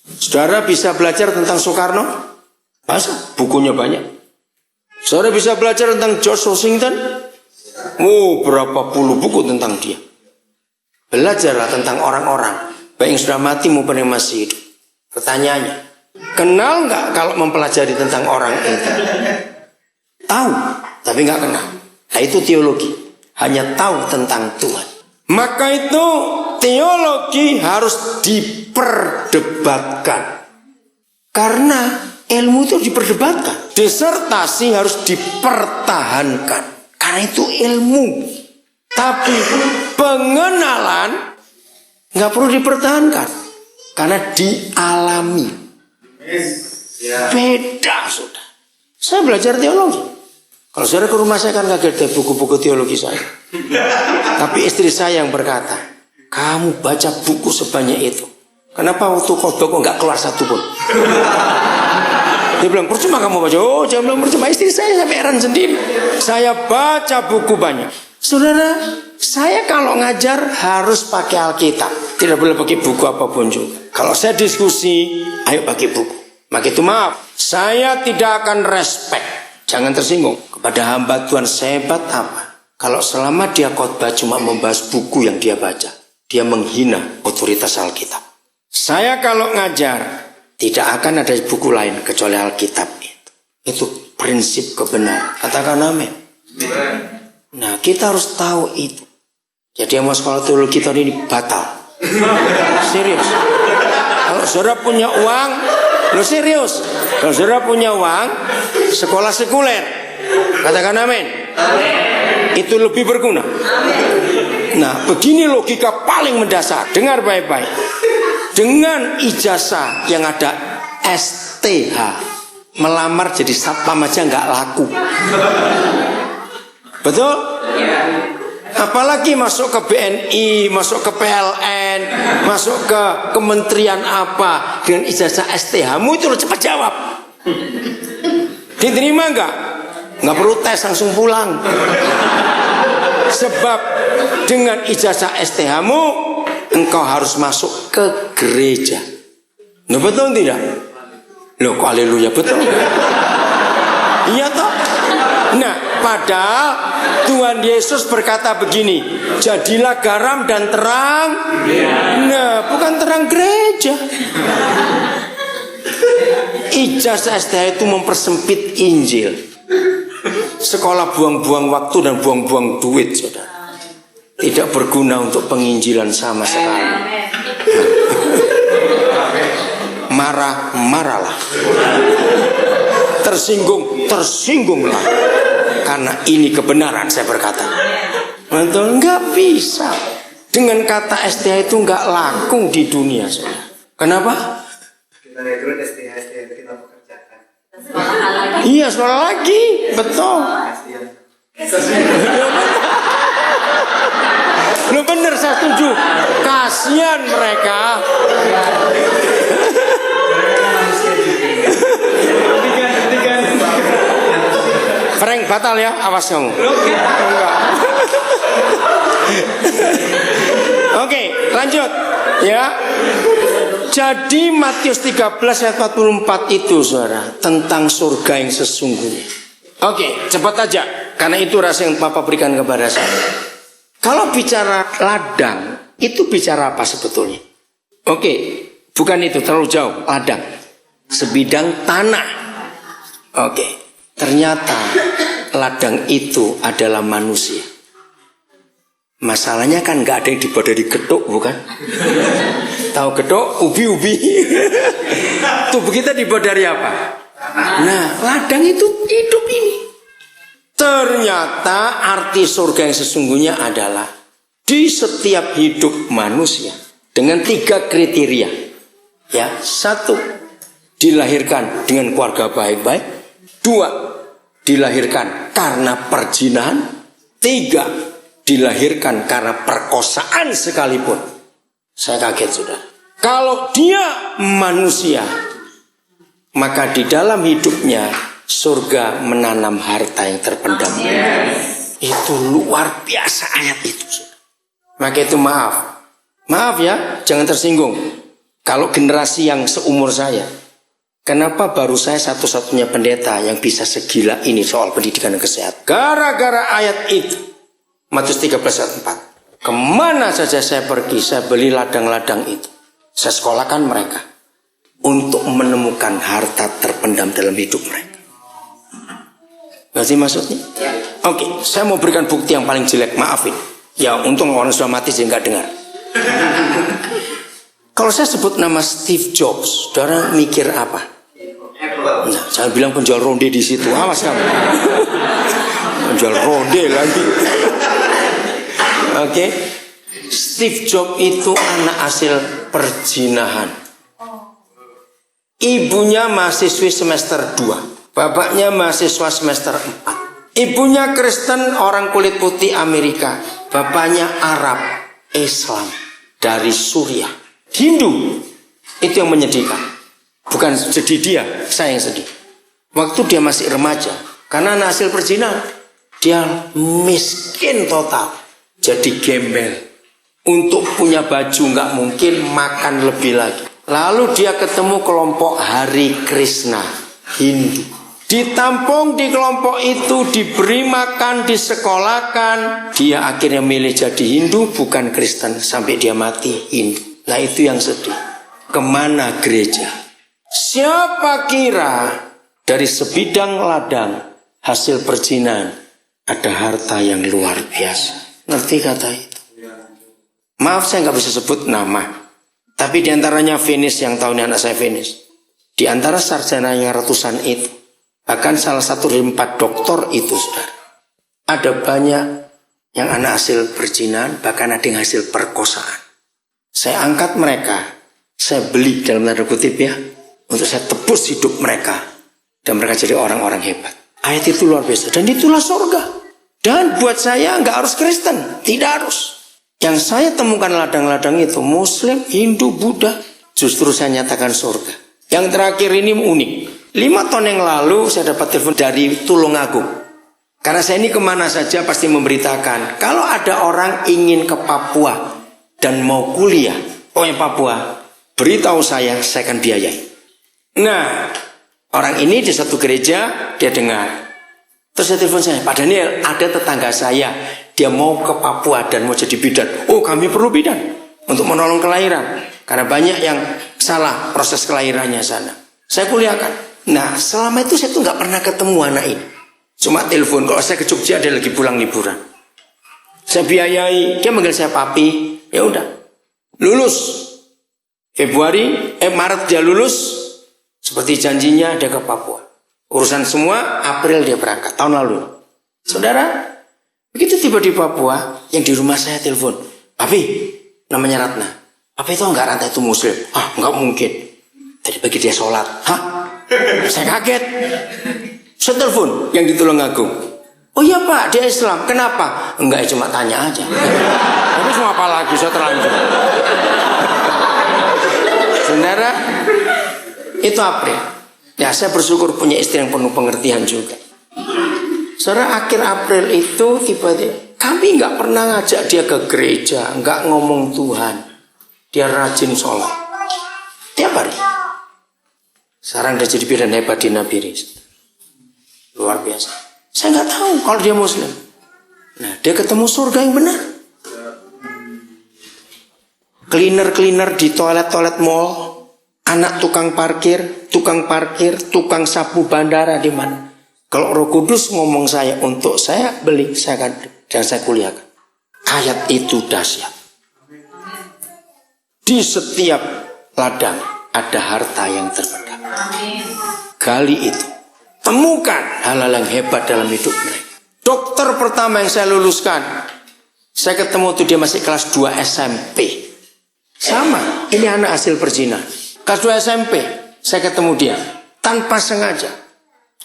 Saudara bisa belajar tentang Soekarno? Masa? Bukunya banyak. Saudara bisa belajar tentang George Washington? Oh, berapa puluh buku tentang dia. Belajarlah tentang orang-orang, baik yang sudah mati maupun yang masih hidup. Pertanyaannya, kenal nggak kalau mempelajari tentang orang itu? Tahu, tapi nggak kenal. Nah itu teologi, hanya tahu tentang Tuhan. Maka itu teologi harus diperdebatkan. Karena ilmu itu diperdebatkan. Disertasi harus dipertahankan. Karena itu ilmu. Tapi pengenalan nggak perlu dipertahankan. Karena dialami. Beda sudah. Saya belajar teologi. Kalau saudara ke rumah saya kan kaget deh buku-buku teologi saya. Tapi istri saya yang berkata, kamu baca buku sebanyak itu. Kenapa waktu khotbah kok nggak keluar satu pun? Dia bilang, percuma kamu baca. Oh, jangan bilang percuma. Istri saya sampai heran sendiri. Saya baca buku banyak. Saudara, saya kalau ngajar harus pakai Alkitab. Tidak boleh pakai buku apapun juga. Kalau saya diskusi, ayo pakai buku. Maka itu maaf, saya tidak akan respect. Jangan tersinggung kepada hamba Tuhan sehebat apa. Kalau selama dia khotbah cuma membahas buku yang dia baca, dia menghina otoritas Alkitab. Saya kalau ngajar tidak akan ada buku lain kecuali Alkitab itu. Itu prinsip kebenaran. Katakan amin. Nah kita harus tahu itu. Jadi yang mau sekolah teologi tahun ini batal. Serius. Kalau saudara punya uang, lo serius. Kalau saudara punya uang, sekolah sekuler. Katakan amin. Itu lebih berguna. Nah, begini logika paling mendasar. Dengar baik-baik. Dengan ijazah yang ada STH, melamar jadi satpam aja nggak laku. Betul? Apalagi masuk ke BNI, masuk ke PLN, masuk ke kementerian apa dengan ijazah STH-mu itu lo cepat jawab. Diterima nggak? Nggak perlu tes, langsung pulang. Sebab dengan ijazah STH-mu engkau harus masuk ke gereja. Nah, betul tidak? Loh, kok haleluya, betul? Iya toh? Nah, padahal Tuhan Yesus berkata begini, jadilah garam dan terang. Nah, bukan terang gereja. Ijazah STH itu mempersempit Injil. Sekolah buang-buang waktu dan buang-buang duit, saudara. Tidak berguna untuk penginjilan sama sekali. Marah-marahlah. Tersinggunglah. Karena ini kebenaran, saya berkata. Betul, nggak bisa. Dengan kata STH itu nggak laku di dunia, saudara. Kenapa? Kita rekrut STH kita pekerjakan. Iya, sekolah lagi, betul. Lu bener, saya setuju. Kasihan mereka. Frank batal ya, awas kamu. Oke, lanjut ya. Jadi Matius 13 ayat 44 itu, saudara, tentang surga yang sesungguhnya. Oke, cepat aja, karena itu rahasia yang Papa berikan kepada saya. Kalau bicara ladang, itu bicara apa sebetulnya? Oke, bukan itu, terlalu jauh. Ladang, sebidang tanah. Oke, ternyata ladang itu adalah manusia. Masalahnya kan gak ada yang dibuat dari getuk, bukan? Tahu gedok, ubi-ubi. Tubuh kita dibuat dari apa? Nah, ladang itu hidup ini. Ternyata arti surga yang sesungguhnya adalah di setiap hidup manusia dengan 3 kriteria. Ya, 1, dilahirkan dengan keluarga baik-baik. 2, dilahirkan karena perzinahan. 3, dilahirkan karena perkosaan sekalipun. Saya kaget sudah. Kalau dia manusia, maka di dalam hidupnya surga menanam harta yang terpendam. Itu luar biasa ayat itu. Maka itu maaf ya, jangan tersinggung. Kalau generasi yang seumur saya, kenapa baru saya satu-satunya pendeta yang bisa segila ini soal pendidikan dan kesehatan? Gara-gara ayat itu, Matius 13 ayat 4. Kemana saja saya pergi, saya beli ladang-ladang itu. Saya sekolahkan mereka untuk menemukan harta terpendam dalam hidup mereka. Nggak sih maksudnya? Oke, saya mau berikan bukti yang paling jelek. Maafin. Ya, untung orang sudah mati sehingga nggak dengar. Kalau saya sebut nama Steve Jobs, saudara mikir apa? Nah, saya bilang penjual ronde di situ. Awas kamu. Penjual ronde lagi. Oke. Steve Jobs itu anak hasil perzinahan. Ibunya mahasiswi semester 2, bapaknya mahasiswa semester 4. Ibunya Kristen, orang kulit putih Amerika, bapaknya Arab, Islam dari Suriah. Hindu. Itu yang menyedihkan. Bukan sedih dia, saya yang sedih. Waktu dia masih remaja, karena anak hasil perzinahan, dia miskin total, jadi gembel. Untuk punya baju nggak mungkin, makan lebih lagi. Lalu dia ketemu kelompok Hari Krishna, Hindu. Ditampung di kelompok itu, diberi makan, disekolahkan. Dia akhirnya milih jadi Hindu, bukan Kristen. Sampai dia mati Hindu. Nah itu yang sedih. Kemana gereja? Siapa kira dari sebidang ladang hasil perzinahan ada harta yang luar biasa. Ngerti kata itu? Maaf saya nggak bisa sebut nama, tapi diantaranya Venus yang tahunnya anak saya Venus. Di antara sarjananya ratusan itu, bahkan salah satu dari 4 doktor itu, saudara, ada banyak yang anak hasil perzinahan, bahkan ada yang hasil perkosaan. Saya angkat mereka, saya beli dalam tanda kutip ya, untuk saya tebus hidup mereka, dan mereka jadi orang-orang hebat. Ayat itu luar biasa, dan itulah surga. Dan buat saya nggak harus Kristen, tidak harus. Yang saya temukan ladang-ladang itu Muslim, Hindu, Buddha, justru saya nyatakan surga. Yang terakhir ini unik. 5 tahun yang lalu saya dapat telepon dari Tulungagung. Karena saya ini kemana saja pasti memberitakan, kalau ada orang ingin ke Papua dan mau kuliah, Papua, beritahu saya akan biayai. Nah, orang ini di satu gereja, dia dengar. Terus saya telepon saya, Pak Daniel, ada tetangga saya, dia mau ke Papua dan mau jadi bidan. Oh, kami perlu bidan untuk menolong kelahiran. Karena banyak yang salah proses kelahirannya sana. Saya kuliahkan. Nah, selama itu saya tuh nggak pernah ketemu anak ini. Cuma telepon, kalau saya ke Jogja dia lagi pulang liburan. Saya biayai, dia manggil saya papi. Ya udah, lulus. Maret dia lulus. Seperti janjinya dia ke Papua. Urusan semua, April dia berangkat, tahun lalu. Saudara, begitu tiba di Papua, yang di rumah saya telepon, Papi, namanya Ratna. Papi itu enggak, Ratna itu Muslim. Enggak mungkin. Tadi pagi dia sholat. Saya kaget. Saya telepon yang di Tulungagung. Oh iya Pak, dia Islam. Kenapa? Enggak, cuma tanya aja. Terus mau apa lagi, saya terlanjur. Saudara, itu April. Ya, saya bersyukur punya istri yang penuh pengertian juga. Saudara, akhir April itu tiba-tiba kami nggak pernah ngajak dia ke gereja, nggak ngomong Tuhan. Dia rajin sholat tiap hari. Sekarang dia jadi bidan hebat di Nabiris. Luar biasa. Saya nggak tahu kalau dia Muslim. Nah, dia ketemu surga yang benar. Cleaner di toilet mall. Anak tukang parkir, tukang sapu bandara di mana? Kalau Roh Kudus ngomong saya untuk saya beli, saya akan dan saya kuliahkan. Ayat itu dahsyat. Di setiap ladang ada harta yang terpendam. Gali itu. Temukan hal-hal yang hebat dalam hidup mereka. Dokter pertama yang saya luluskan, saya ketemu tuh dia masih kelas 2 SMP. Sama, ini anak hasil perzina. Kelas 2 SMP, saya ketemu dia. Tanpa sengaja.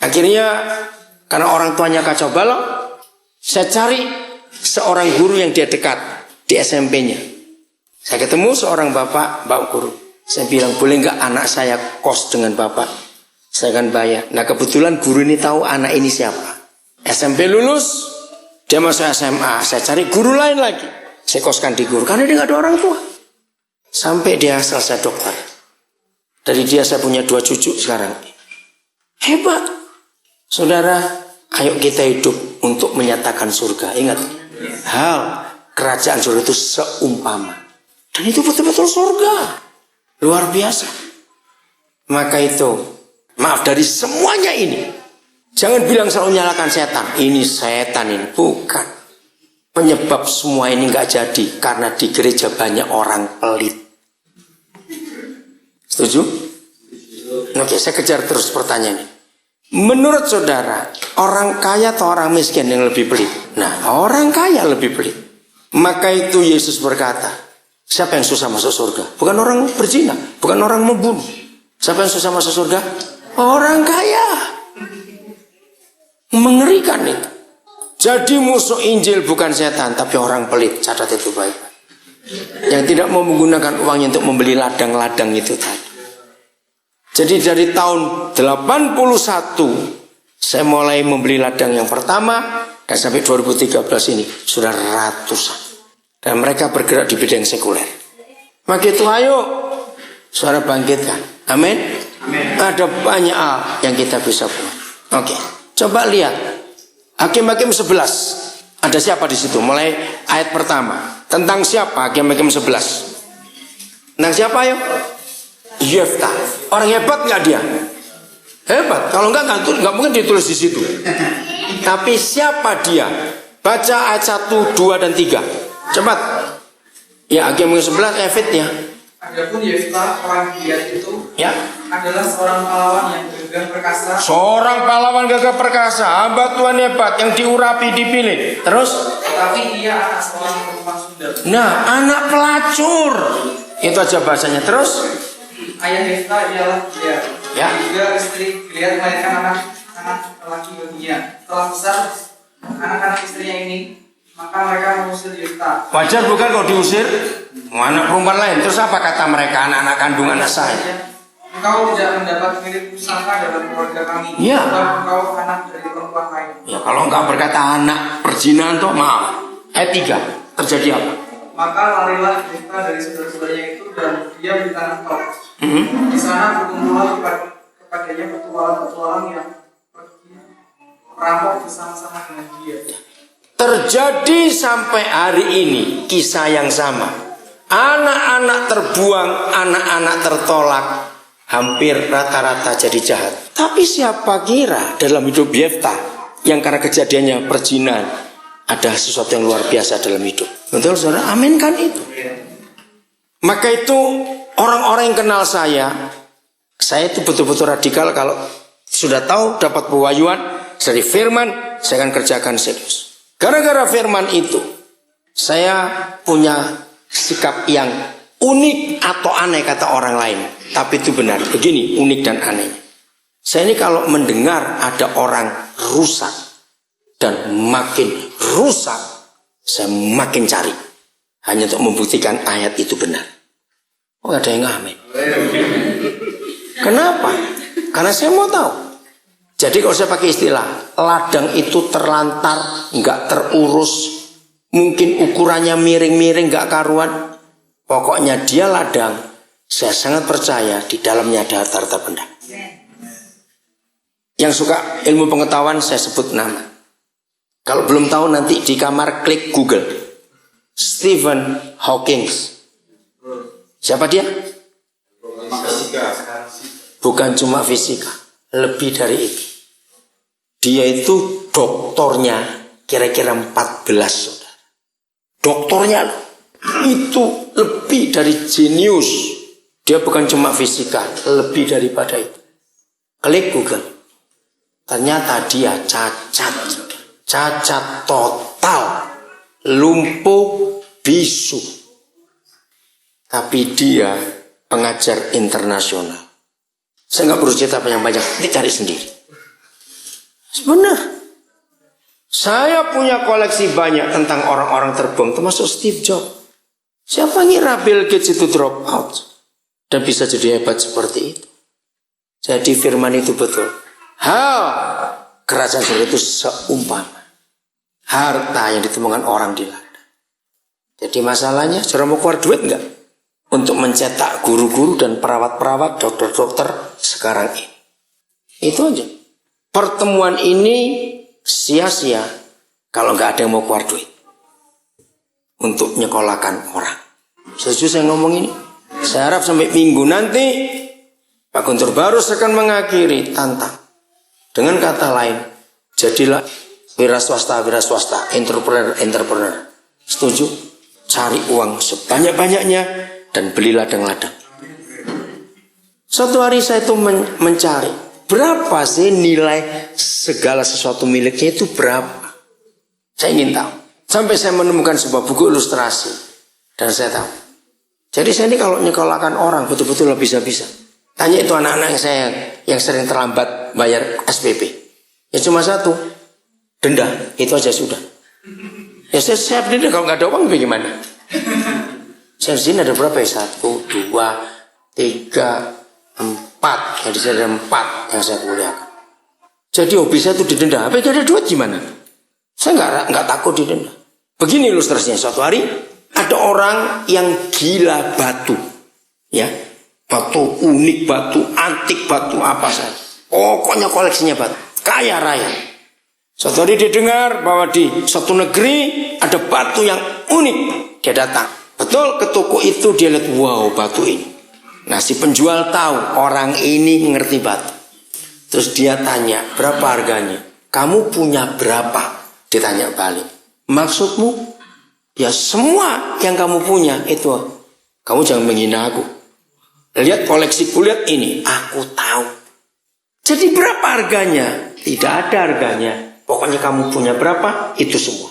Akhirnya, karena orang tuanya kacau balau, saya cari seorang guru yang dia dekat di SMP-nya. Saya ketemu seorang bapak guru. Saya bilang, boleh nggak anak saya kos dengan bapak? Saya akan bayar. Nah kebetulan guru ini tahu anak ini siapa. SMP lulus, dia masuk SMA. Saya cari guru lain lagi. Saya koskan di guru, karena dia nggak ada orang tua. Sampai dia selesai dokter. Dari dia saya punya 2 cucu sekarang. Hebat. Saudara, ayo kita hidup untuk menyatakan surga. Ingat, hal kerajaan surga itu seumpama. Dan itu betul-betul surga. Luar biasa. Maka itu, maaf dari semuanya ini. Jangan bilang selalu nyalakan setan. Ini setan ini. Bukan. Penyebab semua ini nggak jadi. Karena di gereja banyak orang pelit. Setuju? Oke, saya kejar terus pertanyaan ini. Menurut saudara, orang kaya atau orang miskin yang lebih pelit? Nah, orang kaya lebih pelit. Maka itu Yesus berkata, siapa yang susah masuk surga? Bukan orang berzina, bukan orang membunuh. Siapa yang susah masuk surga? Orang kaya. Mengerikan itu. Jadi musuh Injil bukan setan, tapi orang pelit. Catat itu baik. Yang tidak mau menggunakan uangnya untuk membeli ladang-ladang itu tadi. Jadi dari tahun 81 saya mulai membeli ladang yang pertama, dan sampai 2013 ini sudah ratusan. Dan mereka bergerak di bidang sekuler. Maka itu ayo suara bangkitkan. Amin. Ada banyak hal yang kita bisa buat. Oke, coba lihat Hakim-Hakim 11. Ada siapa di situ? Mulai ayat pertama. Tentang siapa Hakim-Hakim 11? Tentang siapa ayo? Yefta. Orang hebat nggak dia? Hebat. Kalau nggak mungkin ditulis di situ. Tapi siapa dia? Baca ayat 1, 2, dan 3. Cepat. Ya, Hakim-Hakim 11 efeknya. Adapun Yefta orang Gilead itu Ya. adalah seorang pahlawan yang gagah perkasa. Seorang pahlawan gagah perkasa, hamba Tuhan hebat yang diurapi, dipilih. Terus? Tetapi ia anak seorang perempuan sundal. Nah, anak pelacur. Itu aja bahasanya. Terus? Ayah Yefta ialah Gilead. Ya. Juga istri Gilead melahirkan anak laki baginya. Setelah besar anak-anak istrinya ini, maka mereka mengusir Yefta. Wajar bukan kalau diusir? Anak perempuan lain. Terus apa kata mereka? Anak-anak kandungan saya. Engkau tidak mendapat mirip pusaka dalam keluarga kami. Ya. Sebab engkau anak dari perempuan lain. Ya kalau enggak berkata anak perzinahan toh maaf. Ayat 3. Terjadi apa? Maka larilah Yefta dari saudara-saudaranya itu dan dia di tanah Tob. Di sana berkumpullah kepadanya petualang-petualang yang pergi merampok bersama-sama dengan dia. Terjadi sampai hari ini kisah yang sama. Anak-anak terbuang, anak-anak tertolak, hampir rata-rata jadi jahat. Tapi siapa kira dalam hidup Yefta yang karena kejadiannya perzinahan ada sesuatu yang luar biasa dalam hidup. Betul saudara? Amin kan itu. Maka itu orang-orang yang kenal saya itu betul-betul radikal. Kalau sudah tahu dapat pewahyuan dari firman, saya akan kerjakan serius. Gara-gara firman itu saya punya sikap yang unik atau aneh kata orang lain. Tapi itu benar. Begini unik dan aneh. Saya ini kalau mendengar ada orang rusak dan makin rusak, saya makin cari. Hanya untuk membuktikan ayat itu benar. Oh ada yang amin. Kenapa? Karena saya mau tahu. Jadi kalau saya pakai istilah ladang itu terlantar, nggak terurus, mungkin ukurannya miring-miring gak karuan. Pokoknya dia ladang. Saya sangat percaya di dalamnya ada harta benda. Yang suka ilmu pengetahuan saya sebut nama. Kalau belum tahu nanti di kamar klik Google. Stephen Hawking. Siapa dia? Bukan cuma fisika. Lebih dari itu. Dia itu doktornya kira-kira 14 saudara. Doktornya loh. itu lebih dari jenius. Dia bukan cuma fisika, lebih daripada itu. Klik Google. Ternyata dia cacat total, lumpuh bisu. Tapi dia pengajar internasional. Saya nggak perlu cerita banyak-banyak, dicari sendiri. Sebenar. Saya punya koleksi banyak tentang orang-orang terbang, termasuk Steve Jobs. Siapa ngira Bill Gates itu drop out dan bisa jadi hebat seperti itu? Jadi firman itu betul. Kerajaan surga itu seumpama harta yang ditemukan orang di ladang. Jadi masalahnya, saudara mau keluar duit enggak untuk mencetak guru-guru dan perawat-perawat, dokter-dokter sekarang ini? Itu aja. Pertemuan ini sia-sia kalau nggak ada yang mau keluar duit untuk nyekolahkan orang. Setuju saya ngomong ini? Saya harap sampai minggu nanti Pak Guntur Barus akan mengakhiri tantang. Dengan kata lain, jadilah wira swasta, entrepreneur. Setuju? Cari uang sebanyak-banyaknya dan beli ladang-ladang. Suatu hari saya itu mencari berapa sih nilai segala sesuatu miliknya itu berapa. Saya ingin tahu. Sampai saya menemukan sebuah buku ilustrasi. Dan saya tahu. Jadi saya ini kalau nyekolahkan orang betul-betul bisa-bisa. Tanya itu anak-anak yang sering terlambat bayar SPP. Ya cuma satu. Denda. Itu aja sudah. Ya saya denda kalau nggak ada uang bagaimana? Saya di sini ada berapa ya? 1, 2, 3, 4. Jadi saya ada 4 yang saya kuliahkan. Jadi hobi saya itu didenda. Apa ada duit gimana? Saya nggak takut didenda. Begini ilustrasinya. Suatu hari ada orang yang gila batu, ya, batu unik, batu antik, batu apa saja. Pokoknya koleksinya batu, kaya raya. Suatu hari dia dengar bahwa di suatu negeri ada batu yang unik. Dia datang, betul ke toko itu, dia lihat, wow, batu ini. Nah, si penjual tahu orang ini ngerti batu. Terus dia tanya, berapa harganya? Kamu punya berapa? Ditanya balik. Maksudmu? Ya semua yang kamu punya itu. Kamu jangan menghina aku. Lihat koleksiku, lihat ini. Aku tahu. Jadi berapa harganya? Tidak ada harganya. Pokoknya kamu punya berapa, itu semua.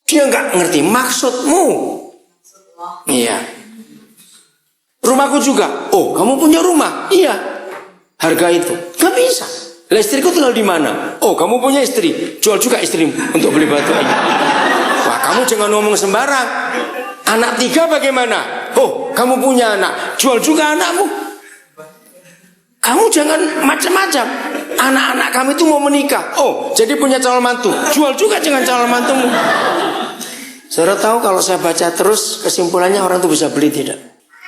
Dia nggak ngerti maksudmu. Iya. Rumahku juga. Oh, kamu punya rumah? Iya. Harga itu. Gak bisa. Istriku tinggal di mana? Oh, kamu punya istri. Jual juga istrimu untuk beli batu ini. Wah, kamu jangan ngomong sembarang. Anak 3 bagaimana? Oh, kamu punya anak. Jual juga anakmu. Kamu jangan macam-macam. Anak-anak kami itu mau menikah. Oh, jadi punya calon mantu. Jual juga dengan calon mantumu. Saudara tahu kalau saya baca terus, kesimpulannya orang itu bisa beli tidak?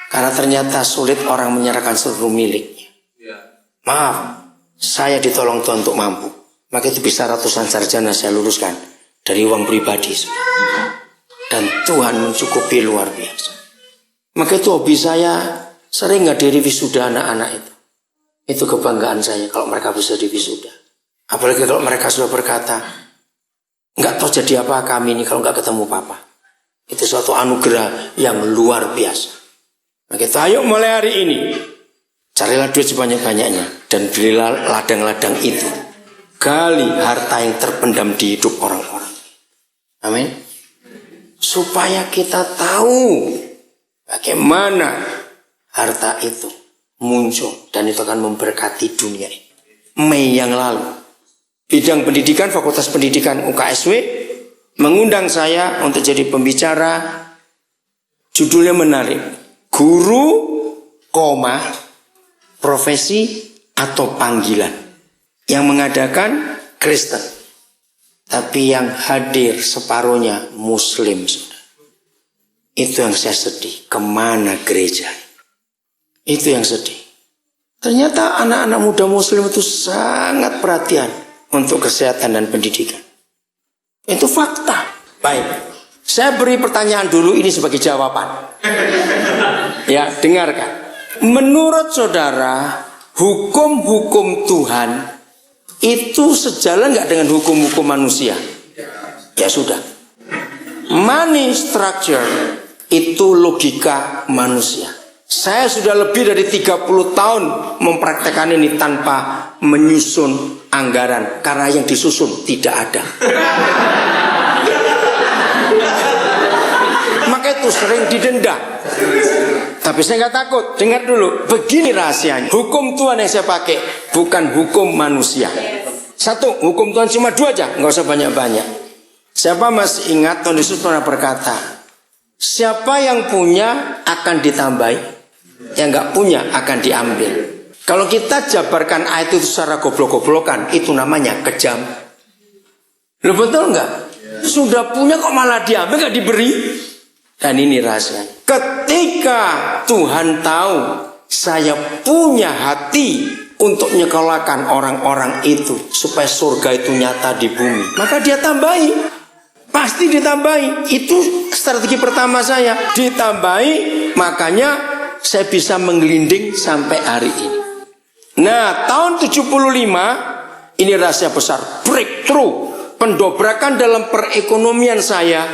Karena ternyata sulit orang menyerahkan seluruh miliknya. Maaf, saya ditolong Tuhan untuk mampu. Maka itu bisa ratusan sarjana saya luluskan dari uang pribadi. Dan Tuhan mencukupi luar biasa. Maka itu hobi saya sering ngadiri wisuda anak-anak itu. Itu kebanggaan saya kalau mereka bisa diwisuda. Apalagi kalau mereka sudah berkata, nggak tahu jadi apa kami ini kalau nggak ketemu Papa. Itu suatu anugerah yang luar biasa. Maka itu ayo mulai hari ini. Carilah duit sebanyak-banyaknya dan belilah ladang-ladang itu. Gali harta yang terpendam di hidup orang-orang. Amin. Supaya kita tahu bagaimana harta itu muncul dan itu akan memberkati dunia ini. Mei yang lalu, bidang pendidikan, Fakultas Pendidikan UKSW mengundang saya untuk jadi pembicara. Judulnya menarik. Guru, profesi atau panggilan. Yang mengadakan Kristen. Tapi yang hadir separuhnya Muslim. Itu yang saya sedih. Kemana gereja? Itu yang sedih. Ternyata anak-anak muda Muslim itu sangat perhatian untuk kesehatan dan pendidikan. Itu fakta. Baik. Saya beri pertanyaan dulu ini sebagai jawaban. Ya, dengarkan. Menurut saudara, hukum-hukum Tuhan itu sejalan nggak dengan hukum-hukum manusia? Ya sudah. Money structure Itu logika manusia. Saya sudah lebih dari 30 tahun mempraktekkan ini tanpa menyusun anggaran. Karena yang disusun tidak ada. Maka itu sering didenda. Tapi saya nggak takut. Dengar dulu, begini rahasianya. Hukum Tuhan yang saya pakai bukan hukum manusia. Satu, hukum Tuhan cuma 2 aja, nggak usah banyak-banyak. Siapa masih ingat Tuhan Yesus pernah berkata, siapa yang punya akan ditambahi, yang nggak punya akan diambil. Kalau kita jabarkan ayat itu secara goblok-goblokan, itu namanya kejam. Lo betul nggak? Sudah punya kok malah diambil, nggak diberi. Dan ini rahasia. Ketika Tuhan tahu saya punya hati untuk menyekolahkan orang-orang itu supaya surga itu nyata di bumi, maka dia tambahi. Pasti ditambahi. Itu strategi pertama saya. Ditambahi, makanya saya bisa menggelinding sampai hari ini. Nah, tahun 75 ini rahasia besar, breakthrough, pendobrakan dalam perekonomian saya.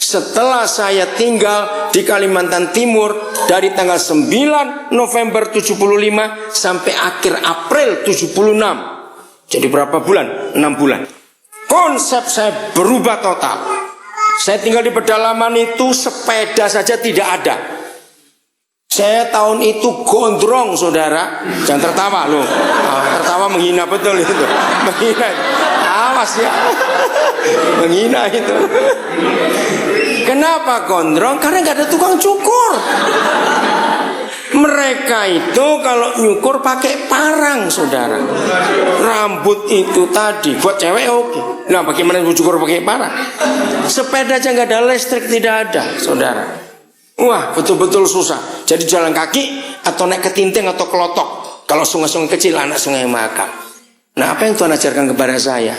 Setelah saya tinggal di Kalimantan Timur dari tanggal 9 November 75 sampai akhir April 76. Jadi berapa bulan? 6 bulan. Konsep saya berubah total. Saya tinggal di pedalaman itu, sepeda saja tidak ada. Saya tahun itu gondrong, saudara. Jangan tertawa loh. Tertawa menghina betul itu. Menghina. Awas ya. Menghina itu. Kenapa gondrong? Karena nggak ada tukang cukur. Mereka itu kalau nyukur pakai parang, saudara. Rambut itu tadi buat cewek oke. Nah, bagaimana cukur pakai parang? Sepeda aja nggak ada listrik, tidak ada, saudara. Wah, betul-betul susah. Jadi jalan kaki atau naik ketinting atau kelotok. Kalau sungai-sungai kecil, anak sungai Mahakam. Nah, apa yang Tuhan ajarkan kepada saya?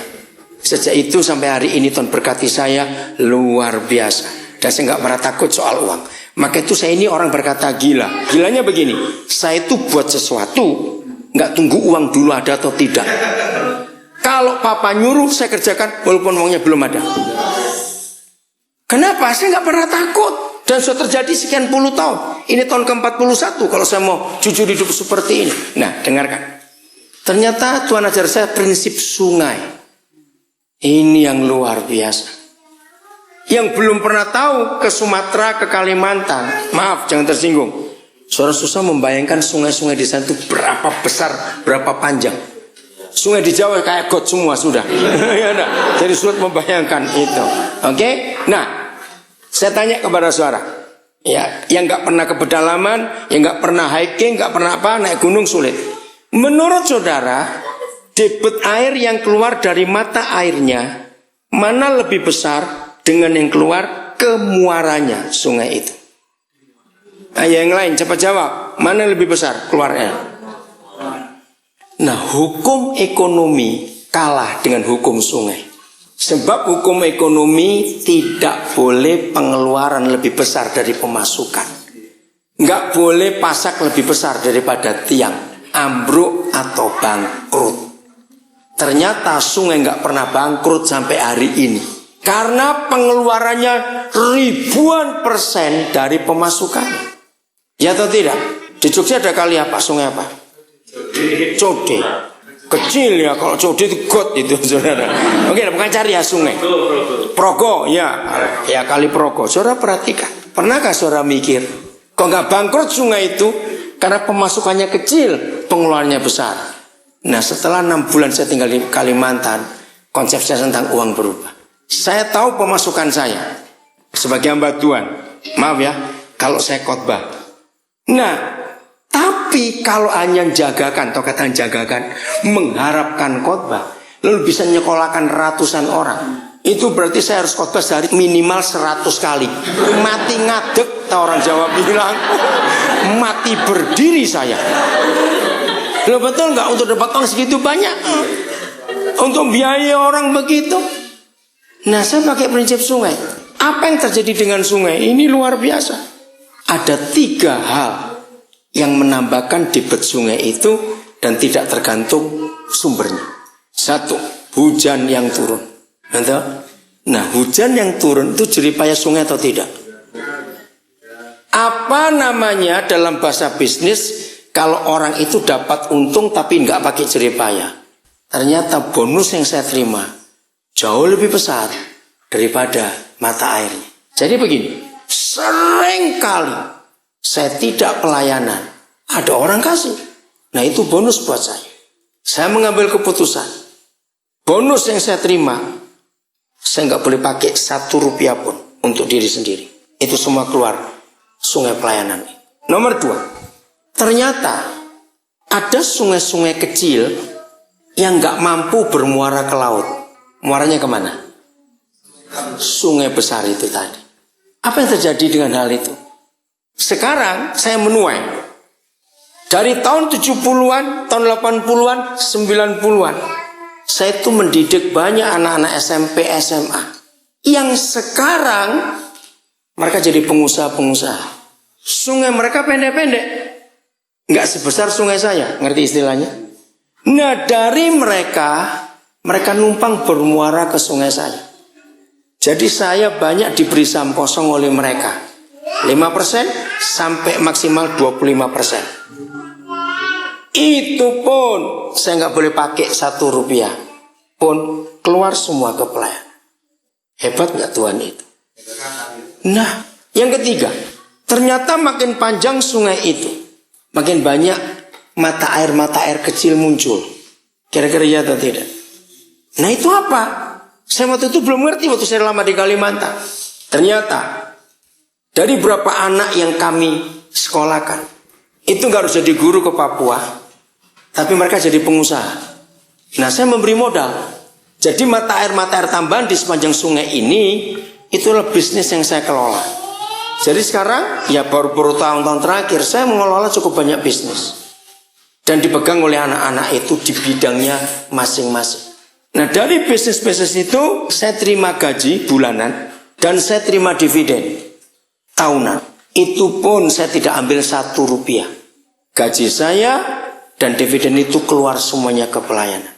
Sejak itu sampai hari ini Tuhan berkati saya luar biasa. Dan saya nggak pernah takut soal uang. Maka itu saya ini orang berkata gila. Gilanya begini, saya itu buat sesuatu nggak tunggu uang dulu ada atau tidak. Kalau papa nyuruh saya kerjakan walaupun uangnya belum ada. Kenapa? Saya nggak pernah takut. Dan sudah terjadi sekian puluh tahun. Ini tahun ke-41 kalau saya mau jujur hidup seperti ini. Nah, dengarkan. Ternyata Tuhan ajar saya prinsip sungai. Ini yang luar biasa. Yang belum pernah tahu ke Sumatera, ke Kalimantan, maaf jangan tersinggung. Saudara susah membayangkan sungai-sungai di sana itu berapa besar, berapa panjang. Sungai di Jawa kayak got semua sudah. Jadi sulit membayangkan itu. Oke? Nah, saya tanya kepada saudara, ya, yang nggak pernah ke pedalaman, yang nggak pernah hiking, nggak pernah apa, naik gunung sulit. Menurut saudara, debit air yang keluar dari mata airnya mana lebih besar dengan yang keluar ke muaranya sungai itu? Ayo yang lain cepat jawab. Mana lebih besar keluarnya? Nah, hukum ekonomi kalah dengan hukum sungai. Sebab hukum ekonomi tidak boleh pengeluaran lebih besar dari pemasukan. Nggak boleh pasak lebih besar daripada tiang, ambruk atau bangkrut. Ternyata sungai nggak pernah bangkrut sampai hari ini. Karena pengeluarannya ribuan persen dari pemasukannya. Ya atau tidak? Di Jogja ada kali apa? Sungai apa? Code. Kecil ya, kalau Code itu got itu, saudara. Oke, bukan cari ya sungai. Progo, ya kali Progo. Saudara perhatikan. Pernahkah saudara mikir, kok nggak bangkrut sungai itu? Karena pemasukannya kecil, pengeluarannya besar. Nah, setelah 6 bulan saya tinggal di Kalimantan, konsep saya tentang uang berubah. Saya tahu pemasukan saya sebagai hamba Tuhan. Maaf ya, kalau saya khotbah. Nah, tapi kalau hanya jagakan, atau katakan jagakan, mengharapkan khotbah, lalu bisa menyekolahkan ratusan orang, itu berarti saya harus khotbah sehari minimal 100 kali. Mati ngadeg, orang Jawa bilang. Mati berdiri saya. Loh, betul nggak untuk dapat uang segitu banyak? Untuk biaya orang begitu? Nah, saya pakai prinsip sungai. Apa yang terjadi dengan sungai? Ini luar biasa. Ada 3 hal yang menambahkan debit sungai itu dan tidak tergantung sumbernya. 1, hujan yang turun. Nah, hujan yang turun itu jerih payah sungai atau tidak? Apa namanya dalam bahasa bisnis kalau orang itu dapat untung tapi nggak pakai jerih payah? Ternyata bonus yang saya terima jauh lebih besar daripada mata airnya. Jadi begini, seringkali saya tidak pelayanan, ada orang kasih. Nah itu bonus buat saya. Saya mengambil keputusan, bonus yang saya terima, saya nggak boleh pakai 1 rupiah pun untuk diri sendiri. Itu semua keluar sungai pelayanan. Nomor 2, ternyata ada sungai-sungai kecil yang nggak mampu bermuara ke laut. Muaranya kemana? Sungai besar itu tadi. Apa yang terjadi dengan hal itu? Sekarang saya menuai. Dari tahun 70-an, tahun 80-an, 90-an, saya itu mendidik banyak anak-anak SMP, SMA yang sekarang mereka jadi pengusaha-pengusaha. Sungai mereka pendek-pendek, nggak sebesar sungai saya, ngerti istilahnya? Nah dari mereka numpang bermuara ke sungai saya. Jadi saya banyak diberi saham kosong oleh mereka, 5% sampai maksimal 25%. Itu pun saya nggak boleh pakai 1 rupiah pun keluar semua ke pelayan. Hebat nggak Tuhan itu? Nah, yang ketiga, ternyata makin panjang sungai itu, makin banyak mata air kecil muncul. Kira-kira ya atau tidak? Nah itu apa? Saya waktu itu belum ngerti waktu saya lama di Kalimantan. Ternyata dari berapa anak yang kami sekolahkan, itu nggak harus jadi guru ke Papua, tapi mereka jadi pengusaha. Nah saya memberi modal. Jadi mata air tambahan di sepanjang sungai ini, itulah bisnis yang saya kelola. Jadi sekarang ya baru tahun-tahun terakhir saya mengelola cukup banyak bisnis. Dan dipegang oleh anak-anak itu di bidangnya masing-masing. Nah dari bisnis-bisnis itu saya terima gaji bulanan dan saya terima dividen tahunan. Itu pun saya tidak ambil 1 rupiah. Gaji saya dan dividen itu keluar semuanya ke pelayanan.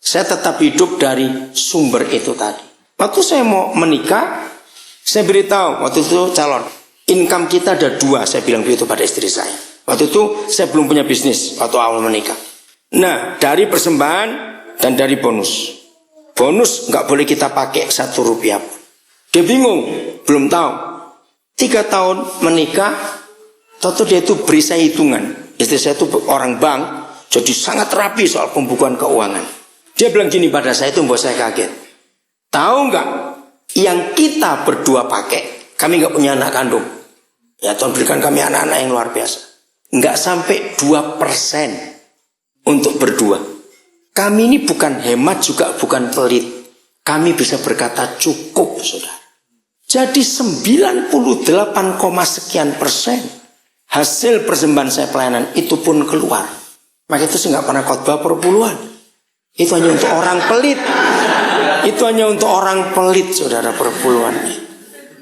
Saya tetap hidup dari sumber itu tadi. Waktu saya mau menikah, saya beritahu waktu itu calon, income kita ada 2, saya bilang begitu pada istri saya. Waktu itu saya belum punya bisnis waktu awal menikah. Nah dari persembahan dan dari bonus. Bonus nggak boleh kita pakai 1 rupiah. Dia bingung, belum tahu. 3 tahun menikah, tentu dia itu beri saya hitungan. Istri saya itu orang bank, jadi sangat rapi soal pembukuan keuangan. Dia bilang gini pada saya, itu membuat saya kaget. Tahu nggak, yang kita berdua pakai, kami nggak punya anak kandung. Ya Tuhan berikan kami anak-anak yang luar biasa. Nggak sampai 2% untuk berdua. Kami ini bukan hemat juga bukan pelit. Kami bisa berkata cukup, saudara. Jadi 98, sekian persen hasil persembahan saya pelayanan itu pun keluar. Maka itu saya nggak pernah khotbah perpuluhan. Itu hanya untuk orang pelit. Itu hanya untuk orang pelit, saudara, perpuluhan.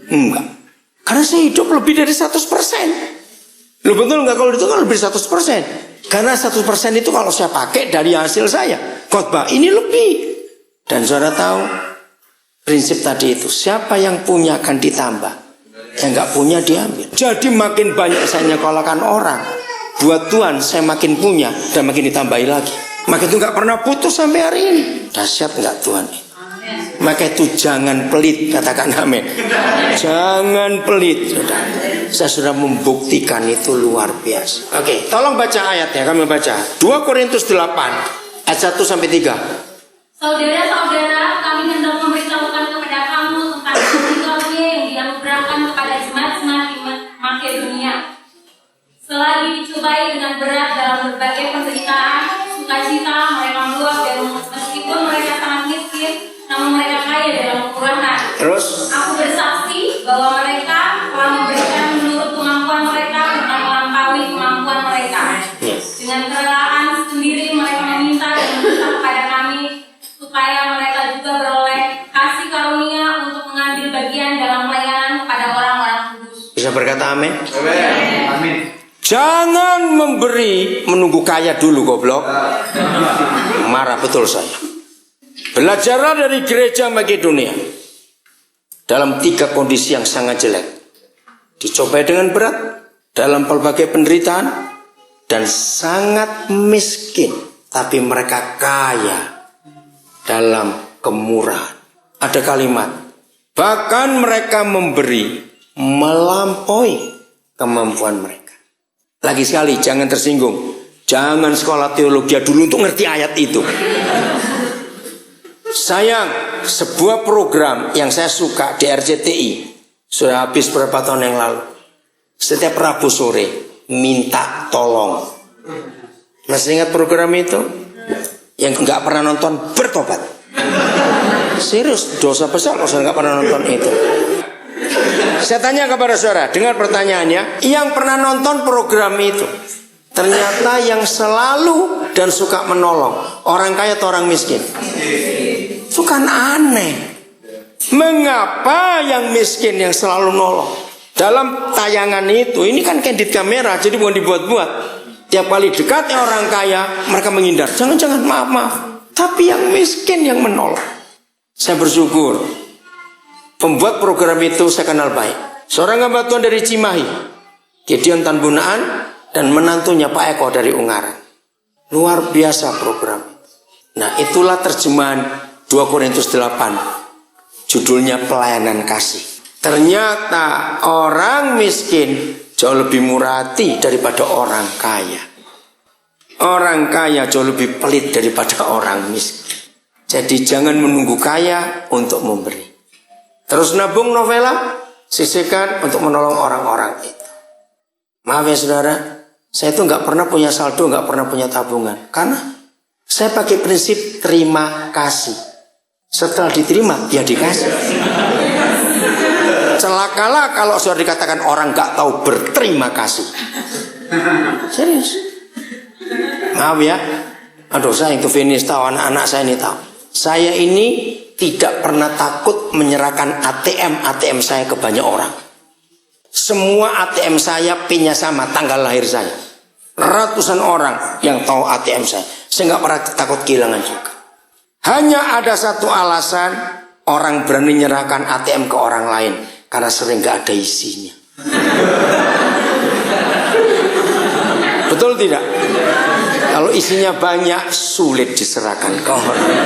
Enggak. Karena saya hidup lebih dari 100%. Loh betul nggak kalau itu kan lebih 100%. Karena 100% itu kalau saya pakai dari hasil saya. Khotbah ini lebih. Dan saudara tahu prinsip tadi itu, siapa yang punya akan ditambah, yang nggak punya diambil. Jadi makin banyak saya nyekolahkan orang, buat Tuhan saya makin punya dan makin ditambahi lagi. Maka itu nggak pernah putus sampai hari ini. Dahsyat nggak Tuhan? Maka itu jangan pelit, katakan amin. Jangan pelit, saudara. Saya sudah membuktikan itu luar biasa. Oke, tolong baca ayatnya, kami baca 2 Korintus 8 ayat 1 sampai 3. Saudara-saudara, kami hendak memberitahukan kepada kamu tentang karunia yang dianugerahkan kepada jemaat-jemaat di Makedonia. Selagi dicobai dengan berat dalam berbagai penderitaan, sukacita mereka meluap dan meskipun mereka sangat miskin, namun mereka kaya dalam kemurahan. Terus? Aku bersaksi bahwa mereka telah memberikan menurut kemampuan mereka dan melampaui kemampuan mereka. Dengan kerelaan sendiri mereka meminta dan meminta kepada kami supaya mereka juga beroleh kasih karunia untuk mengambil bagian dalam pelayanan kepada orang-orang kudus. Bisa berkata amin? Amin. Jangan memberi menunggu kaya dulu, goblok. Marah betul saya. Belajarlah dari gereja Makedonia dalam 3 kondisi yang sangat jelek. dicobai dengan berat dalam berbagai penderitaan, dan sangat miskin, tapi mereka kaya dalam kemurahan. Ada kalimat, bahkan mereka memberi melampaui kemampuan mereka. Lagi sekali, jangan tersinggung. Jangan sekolah teologi dulu untuk ngerti ayat itu. Sayang, sebuah program yang saya suka di RCTI sudah habis beberapa tahun yang lalu. Setiap Rabu sore minta tolong. Masih ingat program itu? Yang nggak pernah nonton bertobat. Serius, dosa besar kalau saya nggak pernah nonton itu. Saya tanya kepada saudara, dengar pertanyaannya, yang pernah nonton program itu, ternyata yang selalu dan suka menolong orang kaya atau orang miskin? Itu kan aneh. Mengapa yang miskin yang selalu nolong? Dalam tayangan itu, ini kan candid kamera, jadi bukan dibuat-buat. Tiap kali dekatnya orang kaya, mereka menghindar. Jangan-jangan, maaf. Tapi yang miskin yang menolong. Saya bersyukur, pembuat program itu saya kenal baik. Seorang hamba Tuhan dari Cimahi, Gideon Tanbunaan, dan menantunya Pak Eko dari Ungaran. Luar biasa program. Nah, itulah terjemahan 2 Korintus 8, judulnya pelayanan kasih. Ternyata orang miskin jauh lebih murah hati daripada orang kaya. Orang kaya jauh lebih pelit daripada orang miskin. Jadi jangan menunggu kaya untuk memberi. Terus nabung novela, sisihkan untuk menolong orang-orang itu. Maaf ya saudara, saya itu nggak pernah punya saldo, nggak pernah punya tabungan. Karena saya pakai prinsip terima kasih. Setelah diterima, ya dikasih. Celakalah kalau sudah dikatakan orang gak tahu berterima kasih. Serius. Maaf ya. Aduh, saya itu finish tahu, anak-anak saya ini tahu. Saya ini tidak pernah takut menyerahkan ATM saya ke banyak orang. Semua ATM saya PIN-nya sama, tanggal lahir saya. Ratusan orang yang tahu ATM saya. Saya gak pernah takut kehilangan juga. Hanya ada satu alasan orang berani menyerahkan ATM ke orang lain, karena sering gak ada isinya. Betul tidak? Kalau isinya banyak, sulit diserahkan ke orang lain.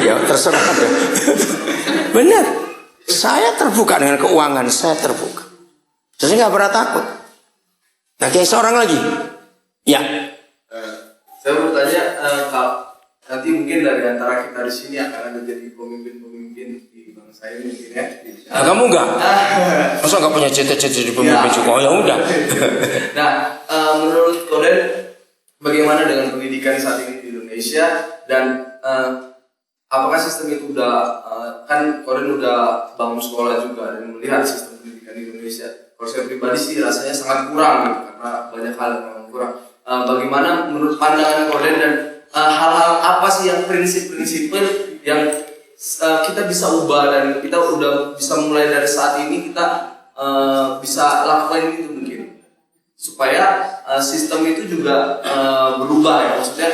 Ya terserah deh. Benar. Saya terbuka dengan keuangan, saya terbuka. Saya gak pernah takut. Nah, kayak seorang lagi. Ya. Saya mau tanya, nanti mungkin dari antara kita di sini akan ada jadi pemimpin-pemimpin di bangsa ini mungkin ya. Nah, kamu enggak? Masa enggak punya cita-cita jadi pemimpin juga? Oh ya udah. Nah, menurut Koden, bagaimana dengan pendidikan saat ini di Indonesia, dan apakah sistem itu udah kan Koden udah bangun sekolah juga dan melihat sistem pendidikan di Indonesia? Kalau saya pribadi sih rasanya sangat kurang gitu, karena banyak hal yang memang kurang. Bagaimana menurut pandangan Koden, dan hal-hal apa sih yang prinsip-prinsip yang kita bisa ubah dan kita udah bisa mulai dari saat ini kita bisa lakukan itu mungkin supaya sistem itu juga berubah ya, maksudnya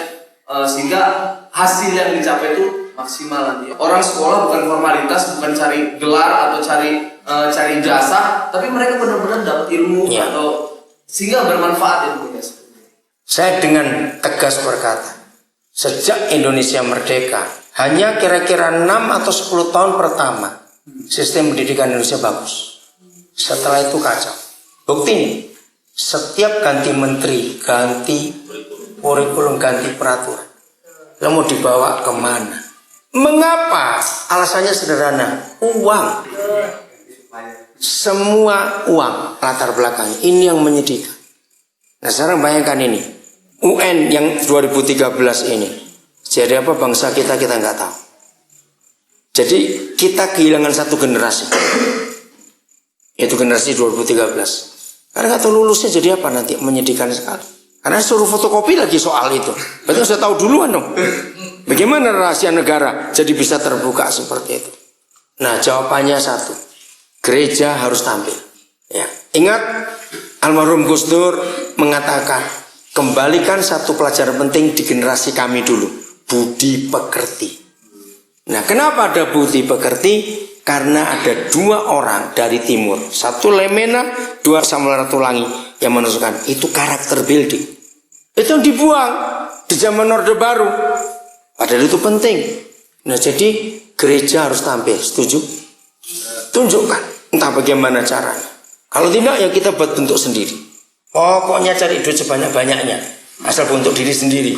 sehingga hasil yang dicapai itu maksimal nanti. Orang sekolah bukan formalitas, bukan cari gelar atau cari jasa, tapi mereka benar-benar dapat ilmu atau sehingga bermanfaat ilmunya. Saya dengan tegas berkata, sejak Indonesia merdeka, hanya kira-kira 6 atau 10 tahun pertama, sistem pendidikan Indonesia bagus. Setelah itu kacau. Buktinya, setiap ganti menteri, ganti kurikulum, ganti peraturan. Lalu mau dibawa kemana? Mengapa? Alasannya sederhana, uang. Semua uang latar belakangnya. Ini yang menyedihkan. Nah sekarang bayangkan ini, UN yang 2013 ini, jadi apa bangsa kita nggak tahu. Jadi kita kehilangan satu generasi, yaitu generasi 2013. Karena nggak tahu lulusnya jadi apa nanti, menyedihkan sekali. Karena suruh fotokopi lagi soal itu, berarti sudah tahu duluan dong. Bagaimana rahasia negara jadi bisa terbuka seperti itu? Nah jawabannya satu, gereja harus tampil. Ya, ingat almarhum Gus Dur mengatakan, kembalikan satu pelajaran penting di generasi kami dulu, budi pekerti. Nah, kenapa ada budi pekerti? karena ada 2 orang dari timur, 1 Lemena, 2 Samuel Ratulangi yang menunjukkan itu karakter building. Itu yang dibuang di zaman Orde Baru. Padahal itu penting. Nah, jadi gereja harus tampil, setuju? Tunjukkan entah bagaimana caranya. Kalau tidak ya kita buat bentuk sendiri. Pokoknya cari duit sebanyak-banyaknya, asal untuk diri sendiri.